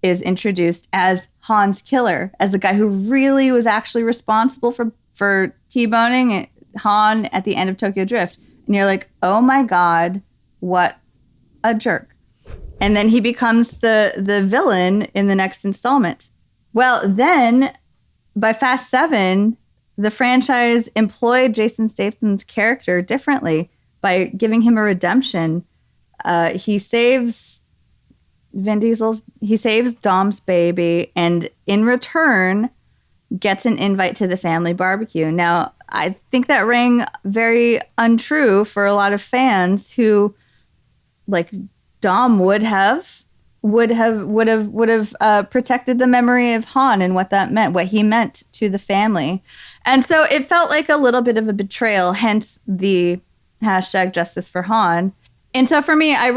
is introduced as Han's killer, as the guy who really was actually responsible for T-boning Han at the end of Tokyo Drift. And you're like, oh my God, what a jerk. And then he becomes the villain in the next installment. Well, then by Fast 7, the franchise employed Jason Statham's character differently by giving him a redemption. He saves Dom's baby, and in return gets an invite to the family barbecue. Now, I think that rang very untrue for a lot of fans who, like, Dom would have protected the memory of Han and what that meant, what he meant to the family. And so it felt like a little bit of a betrayal, hence the hashtag Justice for Han. And so for me, I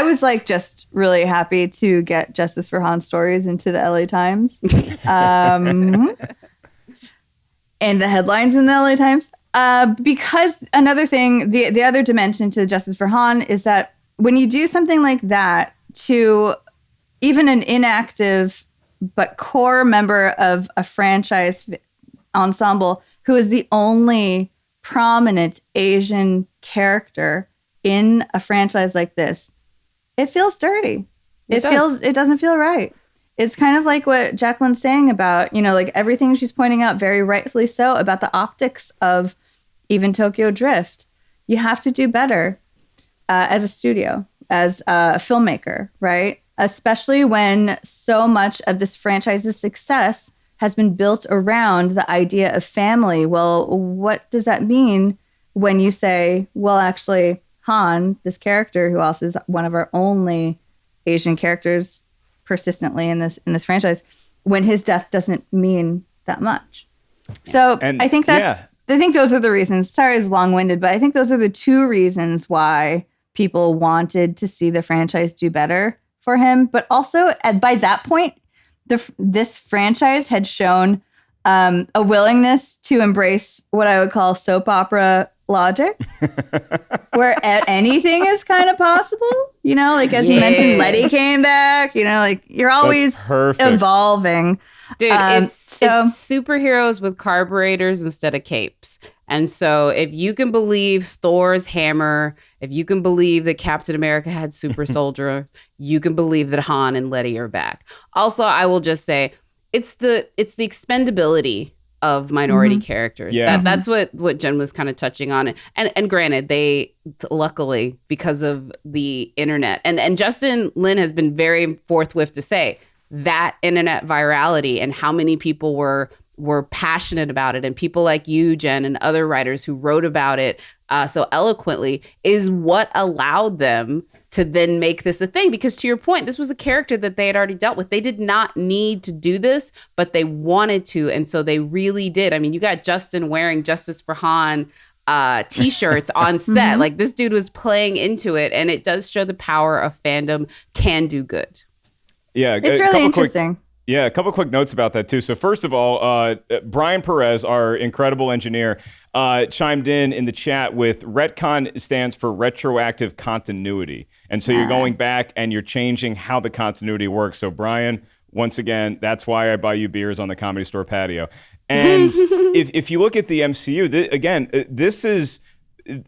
was like just really happy to get Justice for Han stories into the LA Times. And the headlines in the LA Times. Because another thing, the other dimension to Justice for Han is that when you do something like that to even an inactive but core member of a franchise ensemble who is the only prominent Asian character in a franchise like this, it feels dirty. It doesn't feel right. It's kind of like what Jacqueline's saying about, like everything she's pointing out, very rightfully so, about the optics of even Tokyo Drift. You have to do better as a studio, as a filmmaker, right? Especially when so much of this franchise's success has been built around the idea of family. Well, what does that mean when you say, well, actually, Han, this character who also is one of our only Asian characters persistently in this franchise, when his death doesn't mean that much. So I think I think those are the reasons. Sorry, it's long-winded, but I think those are the two reasons why people wanted to see the franchise do better for him. But also, by that point, this franchise had shown a willingness to embrace what I would call soap opera logic, where anything is kind of possible. You know, like as you mentioned, Letty came back. You know, like you're always evolving. Dude, it's superheroes with carburetors instead of capes. And so if you can believe Thor's hammer, if you can believe that Captain America had super soldier, you can believe that Han and Letty are back. Also, I will just say it's the expendability of minority characters. Yeah. That's what Jen was kind of touching on. And granted, they luckily, because of the internet, and Justin Lin has been very forthwith to say that internet virality and how many people were passionate about it, and people like you, Jen, and other writers who wrote about it so eloquently is what allowed them to then make this a thing. Because to your point, this was a character that they had already dealt with. They did not need to do this, but they wanted to. And so they really did. I mean, you got Justin wearing Justice for Han t-shirts on set. Like this dude was playing into it. And it does show the power of fandom can do good. Yeah, it's really interesting. A couple quick notes about that too. So first of all, Brian Perez, our incredible engineer, chimed in the chat with retcon stands for retroactive continuity. And so you're going back and you're changing how the continuity works. So Brian, once again, that's why I buy you beers on the Comedy Store patio. And if you look at the MCU,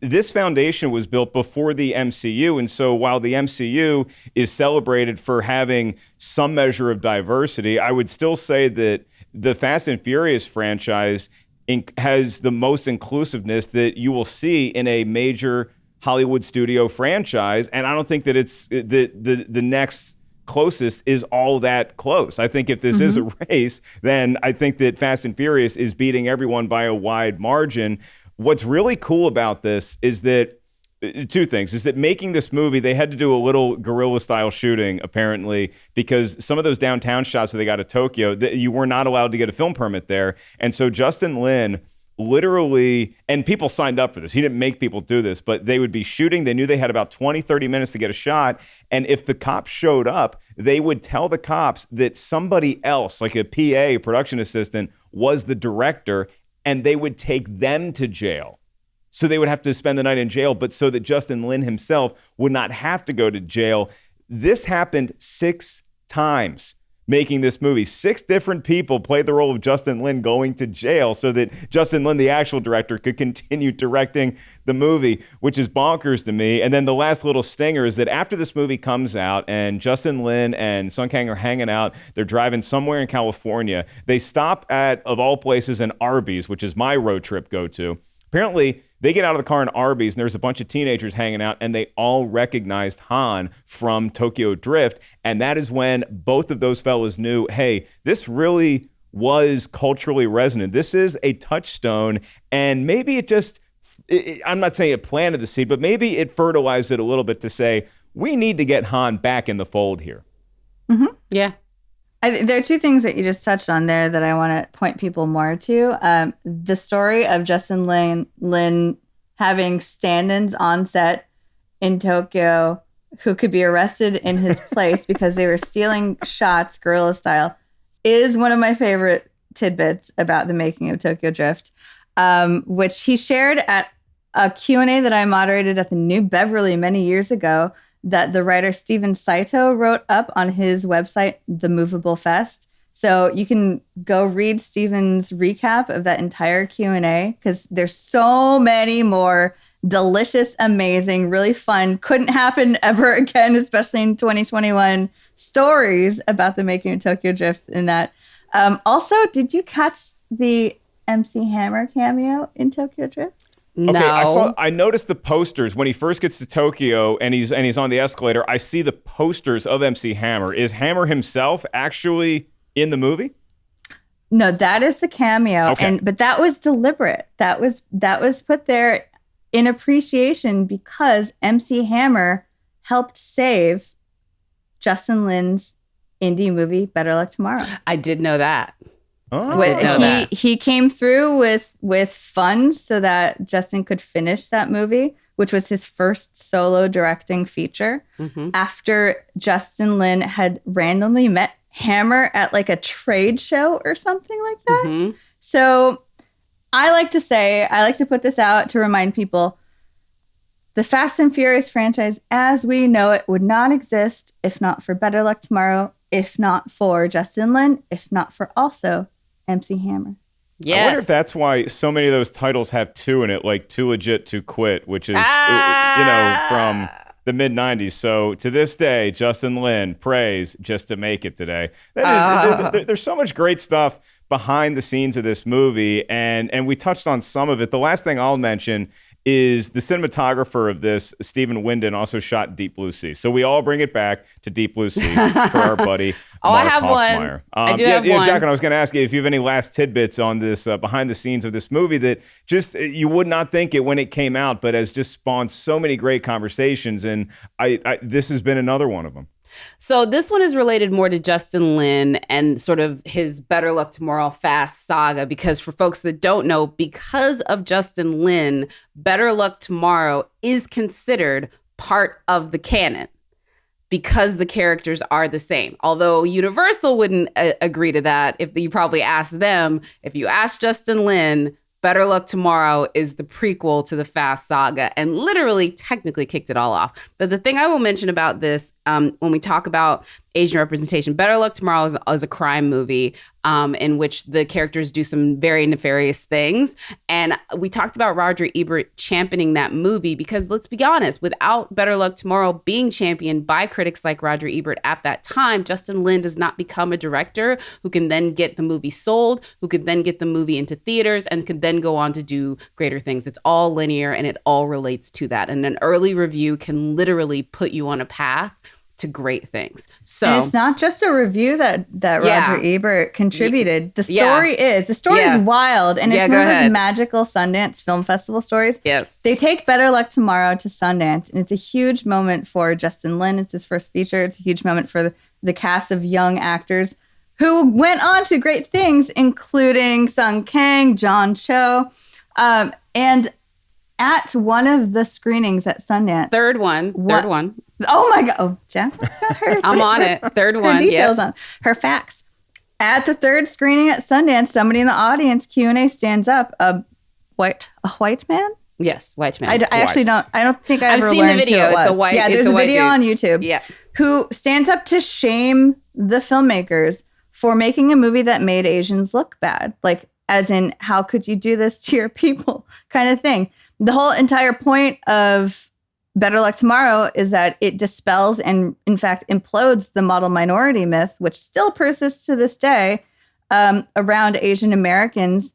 this foundation was built before the MCU. And so while the MCU is celebrated for having some measure of diversity, I would still say that the Fast and Furious franchise has the most inclusiveness that you will see in a major Hollywood studio franchise. And I don't think that it's the next closest is all that close. I think if this is a race, then I think that Fast and Furious is beating everyone by a wide margin. What's really cool about this is that two things is that making this movie, they had to do a little guerrilla style shooting apparently, because some of those downtown shots that they got at Tokyo, you were not allowed to get a film permit there. And so Justin Lin literally, and people signed up for this. He didn't make people do this, but they would be shooting. They knew they had about 20, 30 minutes to get a shot. And if the cops showed up, they would tell the cops that somebody else, like a PA, production assistant, was the director, and they would take them to jail. So they would have to spend the night in jail, but so that Justin Lin himself would not have to go to jail. This happened 6 times. Making this movie, 6 different people played the role of Justin Lin going to jail so that Justin Lin, the actual director, could continue directing the movie, which is bonkers to me. And then the last little stinger is that after this movie comes out and Justin Lin and Sung Kang are hanging out, they're driving somewhere in California. They stop at, of all places, an Arby's, which is my road trip go-to. Apparently, they get out of the car in Arby's, and there's a bunch of teenagers hanging out, and they all recognized Han from Tokyo Drift. And that is when both of those fellas knew, hey, this really was culturally resonant. This is a touchstone, and maybe it just, I'm not saying it planted the seed, but maybe it fertilized it a little bit to say, we need to get Han back in the fold here. Yeah. There are 2 things that you just touched on there that I want to point people more to. The story of Justin Lin having stand-ins on set in Tokyo who could be arrested in his place because they were stealing shots guerrilla style is one of my favorite tidbits about the making of Tokyo Drift, which he shared at a Q&A that I moderated at the New Beverly many years ago, that the writer Steven Saito wrote up on his website, The Movable Fest. So you can go read Steven's recap of that entire Q&A, because there's so many more delicious, amazing, really fun, couldn't happen ever again, especially in 2021, stories about the making of Tokyo Drift in that. Also, did you catch the MC Hammer cameo in Tokyo Drift? No. Okay, I noticed the posters when he first gets to Tokyo and he's on the escalator. I see the posters of MC Hammer. Is Hammer himself actually in the movie? No, that is the cameo, but that was deliberate. That was put there in appreciation because MC Hammer helped save Justin Lin's indie movie Better Luck Tomorrow. I did know that. He came through with funds so that Justin could finish that movie, which was his first solo directing feature, after Justin Lin had randomly met Hammer at like a trade show or something like that. So I like to put this out to remind people, the Fast and Furious franchise as we know it would not exist if not for Better Luck Tomorrow, if not for Justin Lin, if not for also MC Hammer. Yes. I wonder if that's why so many of those titles have 2 in it, like Too Legit to Quit, which is, from the mid-90s. So to this day, Justin Lin prays just to make it today. There's so much great stuff behind the scenes of this movie, and we touched on some of it. The last thing I'll mention is the cinematographer of this, Stephen Winden, also shot Deep Blue Sea. So we all bring it back to Deep Blue Sea for our buddy Mark I have Hoffmeyer. one. I do have one. Jacqueline, I was going to ask you if you have any last tidbits on this behind the scenes of this movie that just you would not think it when it came out, but has just spawned so many great conversations. And this has been another one of them. So this one is related more to Justin Lin and sort of his Better Luck Tomorrow Fast saga, because for folks that don't know, because of Justin Lin, Better Luck Tomorrow is considered part of the canon because the characters are the same. Although Universal wouldn't agree to that. If you probably ask them, if you ask Justin Lin, Better Luck Tomorrow is the prequel to the Fast saga and literally technically kicked it all off. But the thing I will mention about this, when we talk about Asian representation, Better Luck Tomorrow is a crime movie in which the characters do some very nefarious things. And we talked about Roger Ebert championing that movie because, let's be honest, without Better Luck Tomorrow being championed by critics like Roger Ebert at that time, Justin Lin does not become a director who can then get the movie sold, who could then get the movie into theaters and could then go on to do greater things. It's all linear and it all relates to that. And an early review can literally put you on a path to great things. So and it's not just a review that Roger Ebert contributed. The story is wild, and it's one of those magical Sundance Film Festival stories. Yes. They take Better Luck Tomorrow to Sundance, and it's a huge moment for Justin Lin. It's his first feature. It's a huge moment for the cast of young actors who went on to great things, including Sung Kang, John Cho, and at one of the screenings at Sundance. Third one. Oh my God. Oh, Jack. I'm on it. Third one. Her details on her facts. At the third screening at Sundance, somebody in the audience Q&A stands up. A white man? Yes, white man. I actually don't think I ever I've seen learned the video. who it was. It's a white. Yeah, there's a video on YouTube. Yeah. Who stands up to shame the filmmakers for making a movie that made Asians look bad. Like, as in, how could you do this to your people kind of thing. The whole entire point of Better Luck Tomorrow is that it dispels and, in fact, implodes the model minority myth, which still persists to this day around Asian Americans.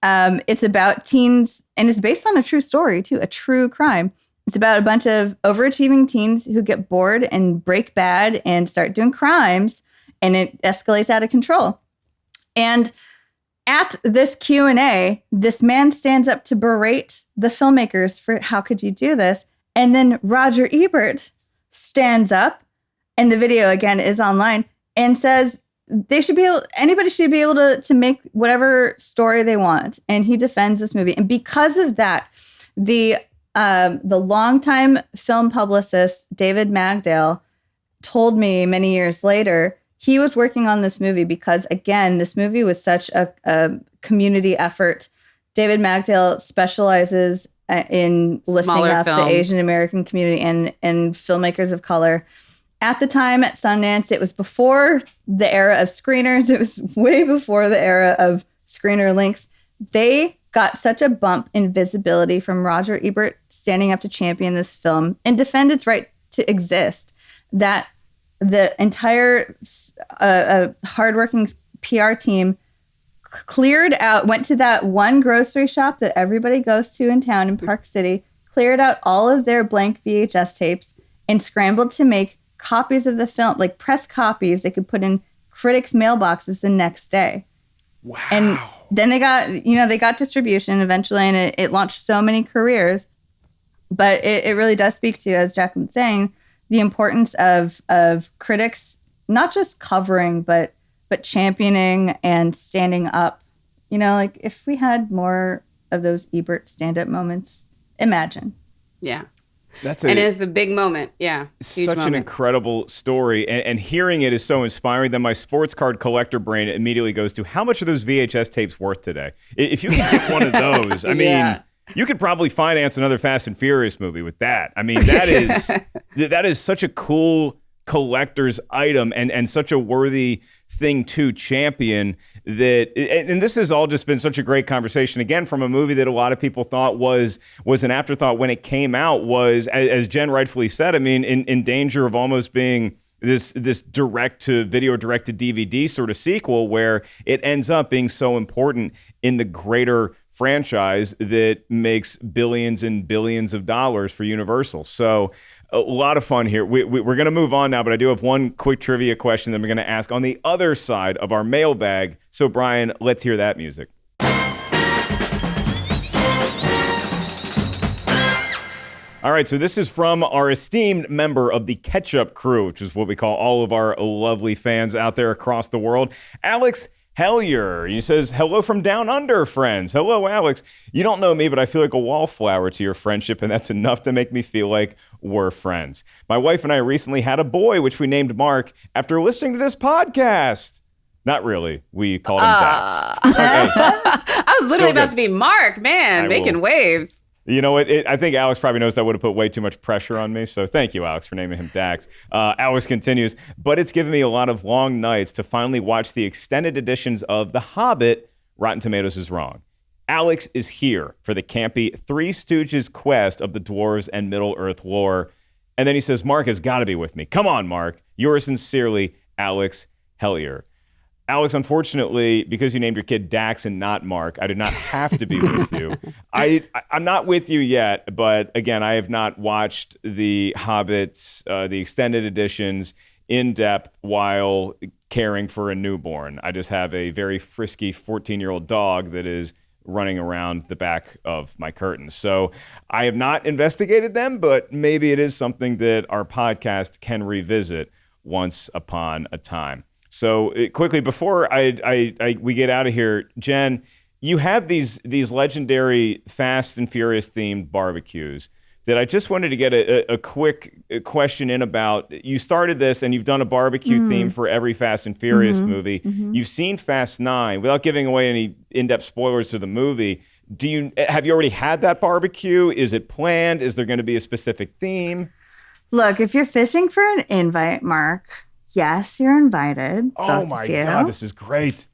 It's about teens, and it's based on a true story, too, a true crime. It's about a bunch of overachieving teens who get bored and break bad and start doing crimes, and it escalates out of control. And at this Q&A, this man stands up to berate the filmmakers for how could you do this? And then Roger Ebert stands up, and the video again is online, and says anybody should be able to make whatever story they want. And he defends this movie. And because of that, the longtime film publicist, David Magdale, told me many years later, he was working on this movie because, again, this movie was such a community effort. David Magdale specializes in lifting Smaller up films. the Asian American community and filmmakers of color. At the time at Sundance, it was before the era of screeners. It was way before the era of screener links. They got such a bump in visibility from Roger Ebert standing up to champion this film and defend its right to exist, that the entire hardworking PR team went to that one grocery shop that everybody goes to in town in Park City, cleared out all of their blank VHS tapes, and scrambled to make copies of the film, like press copies they could put in critics' mailboxes the next day. Wow. And then they got distribution eventually, and it launched so many careers. But it really does speak to, as Jacqueline's saying, the importance of critics not just covering, but championing and standing up. Like if we had more of those Ebert stand-up moments, imagine. Yeah. And it's a big moment. Yeah. Such an incredible story. And hearing it is so inspiring that my sports card collector brain immediately goes to how much are those VHS tapes worth today? If you could get one of those, I mean, you could probably finance another Fast and Furious movie with that. I mean, that is such a cool collector's item and such a worthy thing to champion that, and this has all just been such a great conversation again from a movie that a lot of people thought was an afterthought when it came out, was, as Jen rightfully said, I mean, in danger of almost being this direct to DVD sort of sequel where it ends up being so important in the greater franchise that makes billions and billions of dollars for Universal. So a lot of fun here. We're going to move on now, but I do have one quick trivia question that we're going to ask on the other side of our mailbag. So, Brian, let's hear that music. All right, so this is from our esteemed member of the Ketchup Crew, which is what we call all of our lovely fans out there across the world, Alex Hellier. He says, hello from down under, friends. Hello, Alex. You don't know me, but I feel like a wallflower to your friendship, and that's enough to make me feel like we're friends. My wife and I recently had a boy, which we named Mark, after listening to this podcast. Not really. We called him Dax. Okay. I was literally about to be Mark, man, making waves. You know what? I think Alex probably knows that would have put way too much pressure on me. So thank you, Alex, for naming him Dax. Alex continues, but it's given me a lot of long nights to finally watch the extended editions of The Hobbit. Rotten Tomatoes is wrong. Alex is here for the campy Three Stooges quest of the dwarves and Middle-earth lore. And then he says, Mark has got to be with me. Come on, Mark. Yours sincerely, Alex Hellier. Alex, unfortunately, because you named your kid Dax and not Mark, I did not have to be with you. I'm not with you yet, but again, I have not watched the Hobbits, the extended editions, in depth while caring for a newborn. I just have a very frisky 14-year-old dog that is running around the back of my curtains. So I have not investigated them, but maybe it is something that our podcast can revisit once upon a time. So quickly, before we get out of here, Jen, you have these legendary Fast and Furious themed barbecues that I just wanted to get a quick question in about. You started this and you've done a barbecue theme for every Fast and Furious movie. You've seen Fast 9. Without giving away any in-depth spoilers to the movie, have you already had that barbecue? Is it planned? Is there going to be a specific theme? Look, if you're fishing for an invite, Mark, yes, you're invited. Oh my God, this is great.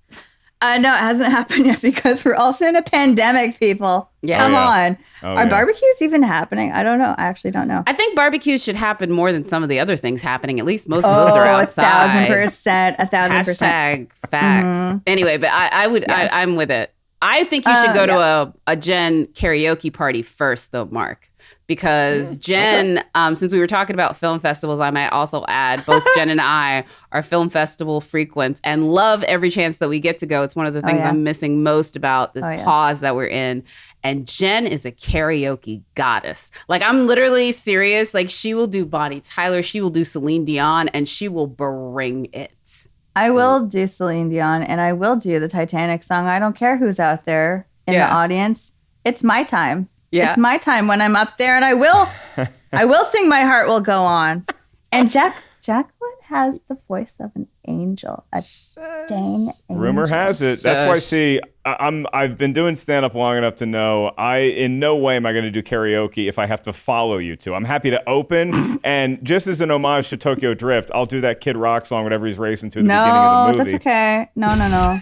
No, it hasn't happened yet because we're also in a pandemic, people. Yeah. Come on. Are yeah. barbecues even happening? I don't know. I actually don't know. I think barbecues should happen more than some of the other things happening. At least most of those are outside. 1,000%. 1,000%. Hashtag facts. Anyway, but I would, yes. I'm with it. I think you should go to a Jen karaoke party first, though, Mark. Because Jen, since we were talking about film festivals, I might also add both Jen and I are film festival frequents and love every chance that we get to go. It's one of the things I'm missing most about this pause that we're in. And Jen is a karaoke goddess. Like, I'm literally serious. Like, she will do Bonnie Tyler, she will do Celine Dion, and she will bring it. I will do Celine Dion, and I will do the Titanic song. I don't care who's out there in the audience. It's my time. Yeah. It's my time when I'm up there, and I will sing My Heart Will Go On. And Jacqueline has the voice of an angel, a dang angel. Rumor has it. That's why, see, I've been doing stand-up long enough to know in no way am I going to do karaoke if I have to follow you two. I'm happy to open, and just as an homage to Tokyo Drift, I'll do that Kid Rock song, whatever he's racing to at the beginning of the movie. No, that's okay. No.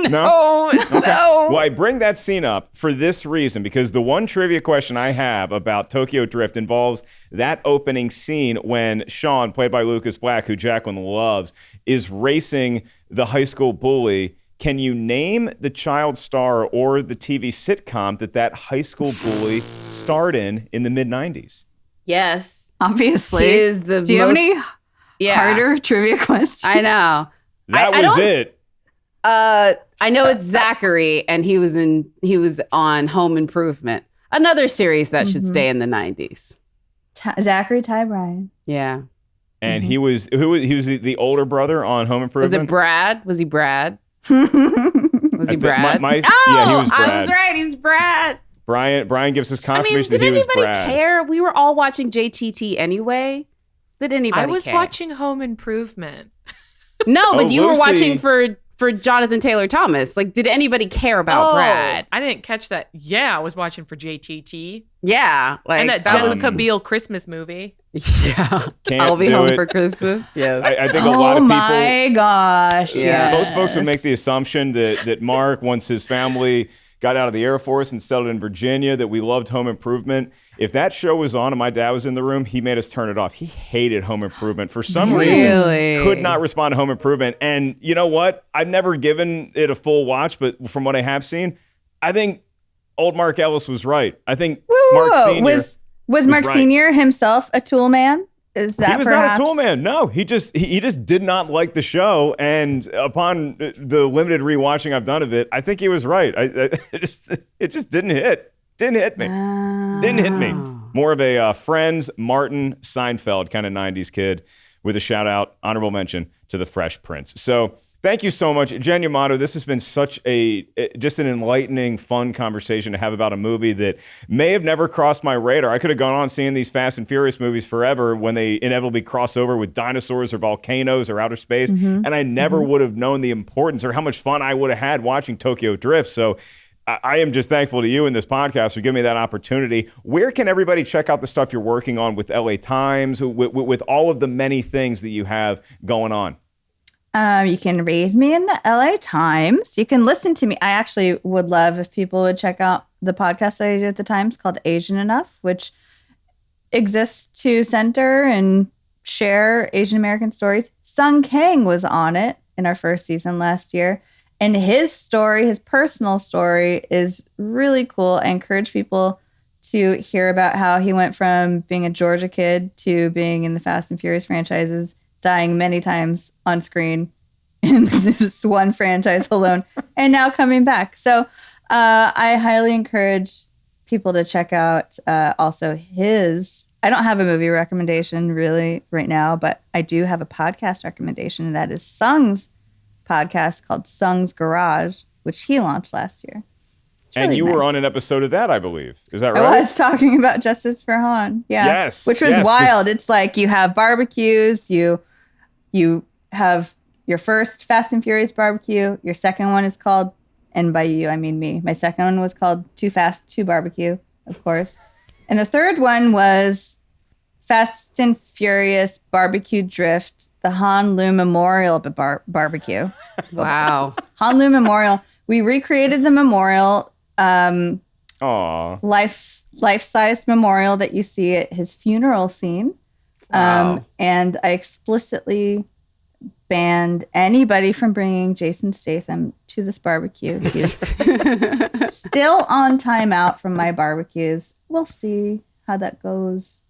No. Well, I bring that scene up for this reason, because the one trivia question I have about Tokyo Drift involves that opening scene when Sean, played by Lucas Black, who Jacqueline loves, is racing the high school bully. Can you name the child star or the TV sitcom that high school bully starred in the mid-90s? Yes. Obviously. He is the Do you have any harder trivia questions? I know. That was it. I know it's Zachary, and he was on Home Improvement, another series that should stay in the 90s. Zachary Ty Bryan. Yeah. And he was the older brother on Home Improvement. Was it Brad? Was he Brad? Was he Brad? Yeah, he was Brad. I was right. He's Brad. Brian gives his confirmation did that he was anybody Brad. care? We were all watching JTT anyway. Did anybody I was care? watching Home Improvement. No, but Oh, you were Lucy. watching for Jonathan Taylor Thomas. Like, did anybody care about Brad? I didn't catch that. Yeah, I was watching for JTT. Yeah. Like, And that Jessica Biel Christmas movie. Yeah. Can't I'll be do home it. for Christmas. Yeah. I think a lot of Oh people. my gosh. Yeah. Most folks would make the assumption that Mark, once his family got out of the Air Force and settled in Virginia, that we loved Home Improvement. If that show was on and my dad was in the room, he made us turn it off. He hated Home Improvement. For some reason, could not respond to Home Improvement. And you know what? I've never given it a full watch, but from what I have seen, I think old Mark Ellis was right. I think Mark Sr. Was Mark right. Sr. himself a tool man? Is that He was perhaps? not a tool man. No, he just did not like the show. And upon the limited rewatching I've done of it, I think he was right. It just didn't hit. Didn't hit me. Didn't hit me. More of a Friends, Martin, Seinfeld kind of 90s kid with a shout out, honorable mention to the Fresh Prince. So thank you so much, Jen Yamato. This has been such just an enlightening, fun conversation to have about a movie that may have never crossed my radar. I could have gone on seeing these Fast and Furious movies forever when they inevitably cross over with dinosaurs or volcanoes or outer space, and I never would have known the importance or how much fun I would have had watching Tokyo Drift. So I am just thankful to you in this podcast for giving me that opportunity. Where can everybody check out the stuff you're working on with LA Times, with all of the many things that you have going on? You can read me in the LA Times. You can listen to me. I actually would love if people would check out the podcast that I do at the Times called Asian Enough, which exists to center and share Asian American stories. Sung Kang was on it in our first season last year. And his story, his personal story, is really cool. I encourage people to hear about how he went from being a Georgia kid to being in the Fast and Furious franchises, dying many times on screen in this one franchise alone, and now coming back. So I highly encourage people to check out also his. I don't have a movie recommendation really right now, but I do have a podcast recommendation, and that is Sung's podcast called Sung's Garage, which he launched last year. And really you were nice. on an episode of that, I believe. Is that right? I was talking about Justice for Han. Yeah. Yes. Which was yes, wild. It's like you have barbecues, you have your first Fast and Furious barbecue. Your second one is called, and by you, I mean me. My second one was called Too Fast to Barbecue, of course. And the third one was Fast and Furious Barbecue Drift, the Hanlu Memorial Barbecue. Wow. Hanlu Memorial. We recreated the memorial, Aw. life-size memorial that you see at his funeral scene. Wow. And I explicitly banned anybody from bringing Jason Statham to this barbecue. He's still on timeout from my barbecues. We'll see how that goes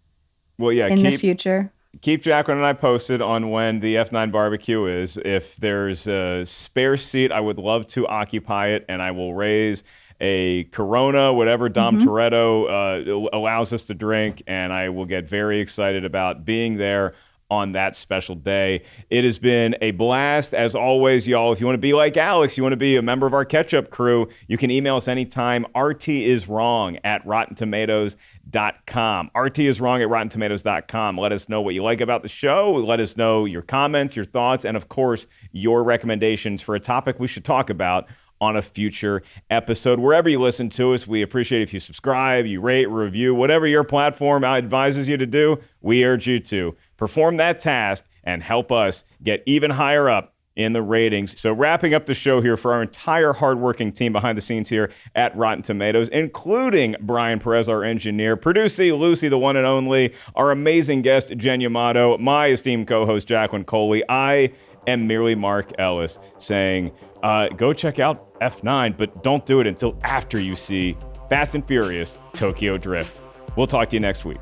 Well, yeah, in the future. Keep Jacqueline and I posted on when the F9 barbecue is. If there's a spare seat, I would love to occupy it, and I will raise a Corona, whatever Dom Toretto allows us to drink, and I will get very excited about being there on that special day. It has been a blast. As always, y'all, if you want to be like Alex, you want to be a member of our Ketchup crew, you can email us anytime, rtiswrong@rottentomatoes.com. rtiswrong@rottentomatoes.com. Let us know what you like about the show. Let us know your comments, your thoughts, and of course, your recommendations for a topic we should talk about on a future episode. Wherever you listen to us, we appreciate if you subscribe, you rate, review, whatever your platform advises you to do, we urge you to perform that task and help us get even higher up in the ratings. So wrapping up the show here for our entire hardworking team behind the scenes here at Rotten Tomatoes, including Brian Perez, our engineer, producer Lucy, the one and only, our amazing guest, Jen Yamato, my esteemed co-host, Jacqueline Coley. I am merely Mark Ellis saying, go check out F9, but don't do it until after you see Fast and Furious Tokyo Drift. We'll talk to you next week.